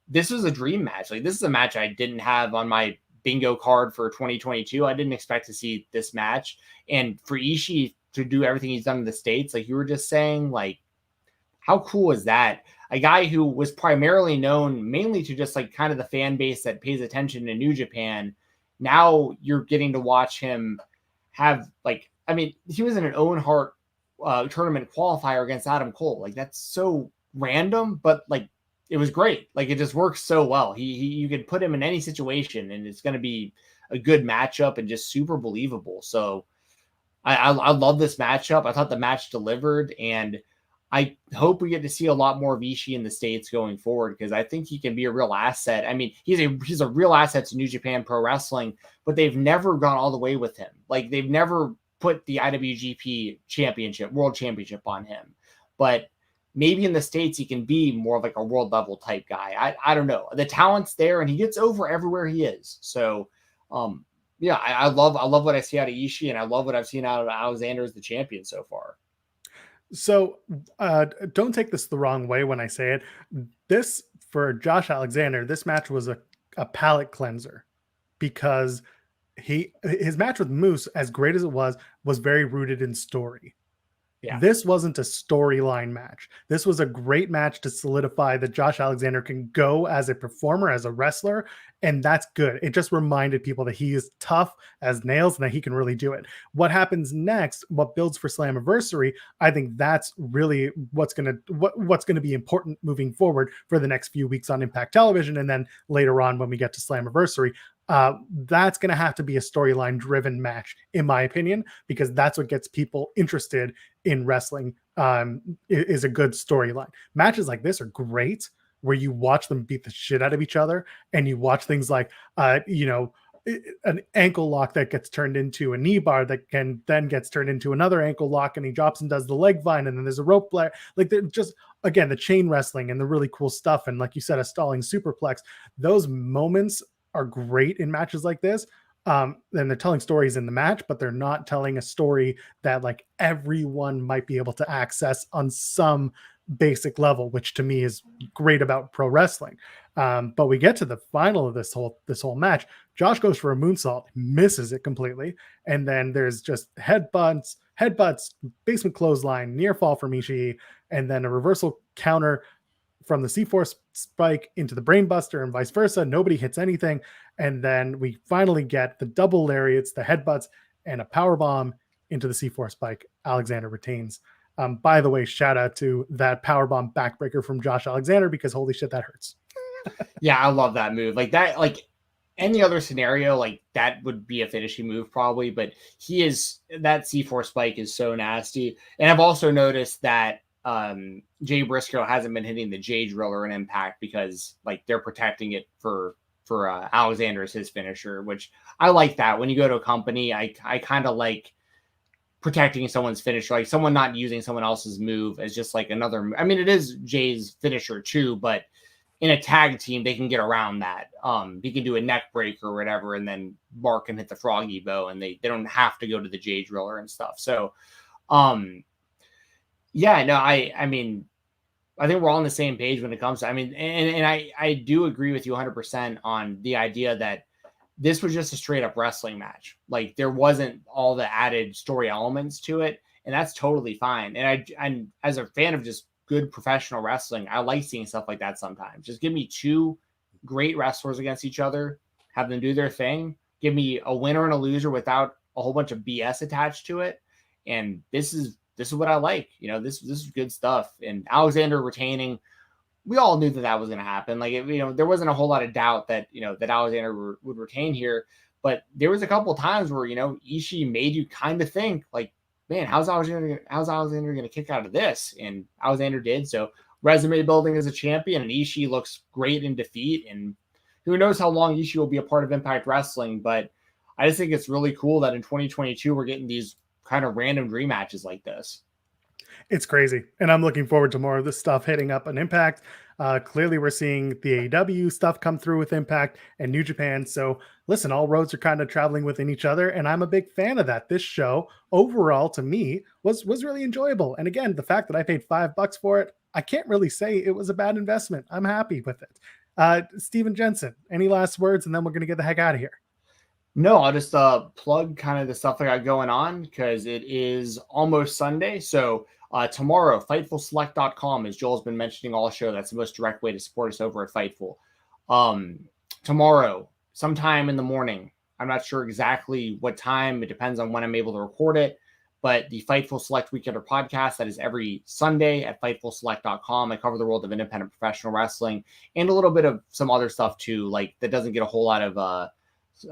this was a dream match. Like, this is a match I didn't have on my bingo card for 2022. I didn't expect to see this match, and for Ishii to do everything he's done in the States, like you were just saying, like, how cool is that? A guy who was primarily known mainly to just like kind of the fan base that pays attention to New Japan. Now you're getting to watch him have, like, I mean, he was in an Owen Hart tournament qualifier against Adam Cole. Like, that's so random, but like, it was great. Like, it just works so well. He you can put him in any situation, and it's going to be a good matchup and just super believable. So I love this matchup. I thought the match delivered, and I hope we get to see a lot more of Ishii in the States going forward, because I think he can be a real asset. I mean, he's a real asset to New Japan Pro Wrestling, but they've never gone all the way with him. Like, they've never put the IWGP championship, world championship on him. But maybe in the States, he can be more of like a world level type guy. I don't know. The talent's there, and he gets over everywhere he is. So, yeah, I love what I see out of Ishii, and I love what I've seen out of Alexander as the champion so far. So don't take this the wrong way when I say it. This, for Josh Alexander, this match was a palate cleanser, because his match with Moose, as great as it was very rooted in story. Yeah. This wasn't a storyline match. This was a great match to solidify that Josh Alexander can go as a performer, as a wrestler, and that's good. It just reminded people that he is tough as nails and that he can really do it. What happens next, what builds for Slammiversary, I think that's really what's going to be important moving forward for the next few weeks on Impact Television, and then later on when we get to Slammiversary. That's going to have to be a storyline driven match, in my opinion, because that's what gets people interested in wrestling. Is a good storyline. Matches like this are great, where you watch them beat the shit out of each other, and you watch things like, an ankle lock that gets turned into a knee bar that can then gets turned into another ankle lock, and he drops and does the leg vine, and then there's a rope flare. Like, they're just, again, the chain wrestling and the really cool stuff, and like you said, a stalling superplex. Those moments are great in matches like this. And they're telling stories in the match, but they're not telling a story that like everyone might be able to access on some basic level, which to me is great about pro wrestling. But we get to the final of this whole match. Josh goes for a moonsault, misses it completely, and then there's just headbutts, basement clothesline, near fall from Ishii, and then a reversal counter from the C4 spike into the brainbuster and vice versa. Nobody hits anything. And then we finally get the double lariats, the headbutts, and a power bomb into the C4 spike. Alexander retains. By the way, shout out to that power bomb backbreaker from Josh Alexander, because holy shit, that hurts. Yeah, I love that move. Like that, like any other scenario, like that would be a finishing move probably, but that C4 spike is so nasty. And I've also noticed that Jay Briscoe hasn't been hitting the J Driller in Impact, because like they're protecting it for Alexander as his finisher, which I like that. When you go to a company, I kind of like protecting someone's finisher, like someone not using someone else's move as just like another. I mean, it is Jay's finisher too, but in a tag team, they can get around that. He can do a neck break or whatever, and then Mark can hit the froggy bow, and they don't have to go to the J Driller and stuff. So, yeah, no, I mean, I think we're all on the same page when it comes to, I mean, and I do agree with you 100% on the idea that this was just a straight up wrestling match. Like, there wasn't all the added story elements to it, and that's totally fine. And as a fan of just good professional wrestling, I like seeing stuff like that sometimes. Just give me 2 great wrestlers against each other, have them do their thing. Give me a winner and a loser without a whole bunch of BS attached to it. And this is what I like. You know, this is good stuff. And Alexander retaining, we all knew that was going to happen. Like, there wasn't a whole lot of doubt that, that Alexander would retain here. But there was a couple of times where, Ishii made you kind of think, like, man, how's Alexander going to kick out of this? And Alexander did. So resume building as a champion, and Ishii looks great in defeat. And who knows how long Ishii will be a part of Impact Wrestling, but I just think it's really cool that in 2022 we're getting these kind of random dream matches like this. It's crazy. And I'm looking forward to more of this stuff hitting up an Impact. Clearly, we're seeing the AEW stuff come through with Impact and New Japan. So, listen, all roads are kind of traveling within each other. And I'm a big fan of that. This show, overall, to me, was really enjoyable. And again, the fact that I paid $5 for it, I can't really say it was a bad investment. I'm happy with it. Steven Jensen, any last words? And then we're going to get the heck out of here. No, I'll just plug kind of the stuff I got going on because it is almost Sunday. So tomorrow, FightfulSelect.com, as Joel's been mentioning all show. That's the most direct way to support us over at Fightful. Tomorrow, sometime in the morning, I'm not sure exactly what time. It depends on when I'm able to record it. But the Fightful Select Weekender podcast, that is every Sunday at FightfulSelect.com. I cover the world of independent professional wrestling and a little bit of some other stuff too, like that doesn't get a whole lot of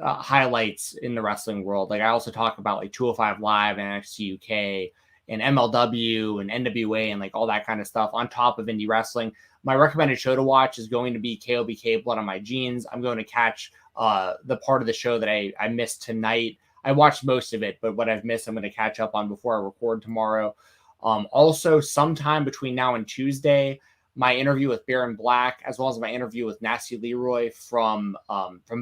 highlights in the wrestling world. Like I also talk about like 205 Live and NXT UK and MLW and NWA and like all that kind of stuff on top of indie wrestling. My recommended show to watch is going to be KOBK Blood on My Jeans. I'm going to catch the part of the show that I missed tonight. I watched most of it, but what I've missed, I'm going to catch up on before I record tomorrow. Also, sometime between now and Tuesday, my interview with Baron Black, as well as my interview with Nasty Leroy from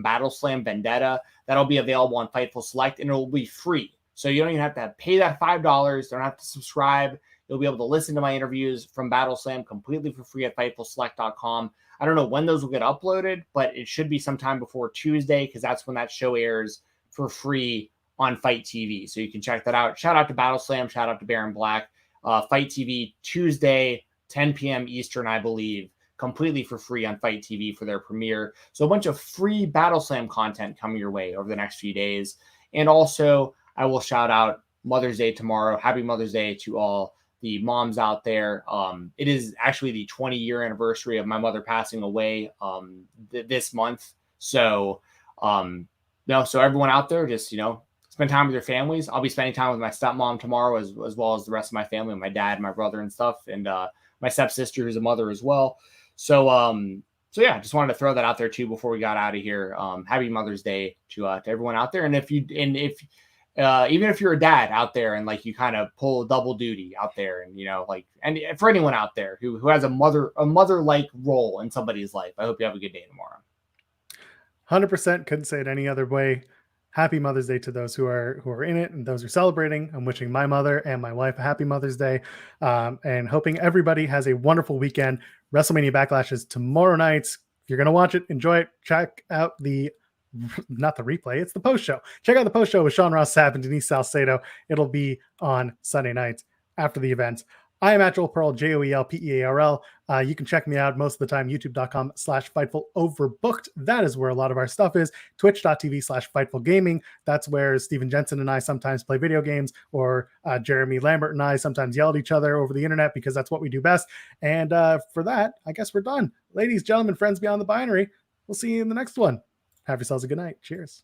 Battle Slam Vendetta. That'll be available on Fightful Select, and it will be free. So you don't even have to pay that $5. Don't have to subscribe. You'll be able to listen to my interviews from Battle Slam completely for free at FightfulSelect.com. I don't know when those will get uploaded, but it should be sometime before Tuesday because that's when that show airs for free on Fight TV. So you can check that out. Shout out to Battle Slam. Shout out to Baron Black. Fight TV Tuesday, 10 p.m. Eastern, I believe, completely for free on Fight TV for their premiere. So a bunch of free Battle Slam content coming your way over the next few days. And also, I will shout out Mother's Day tomorrow. Happy Mother's Day to all the moms out there. It is actually the 20-year anniversary of my mother passing away this month. So, so everyone out there, just, spend time with your families. I'll be spending time with my stepmom tomorrow as well as the rest of my family, my dad, my brother and stuff. And, my stepsister who's a mother as well. So yeah, just wanted to throw that out there too before we got out of here. Happy Mother's Day to everyone out there. And if even if you're a dad out there and like you kind of pull double duty out there and and for anyone out there who has a mother-like role in somebody's life, I hope you have a good day tomorrow. 100%, couldn't say it any other way. Happy Mother's Day to those who are in it and those who are celebrating. I'm wishing my mother and my wife a happy Mother's Day, and hoping everybody has a wonderful weekend. WrestleMania Backlash is tomorrow night. If you're going to watch it, enjoy it. Check out not the replay, it's the post show. Check out the post show with Sean Ross Sapp and Denise Salcedo. It'll be on Sunday night after the event. I am at Joel Pearl, JoelPearl. You can check me out most of the time, youtube.com/FightfulOverbooked. That is where a lot of our stuff is. Twitch.tv/FightfulGaming. That's where Steven Jensen and I sometimes play video games, or Jeremy Lambert and I sometimes yell at each other over the internet because that's what we do best. And for that, I guess we're done. Ladies, gentlemen, friends beyond the binary, we'll see you in the next one. Have yourselves a good night. Cheers.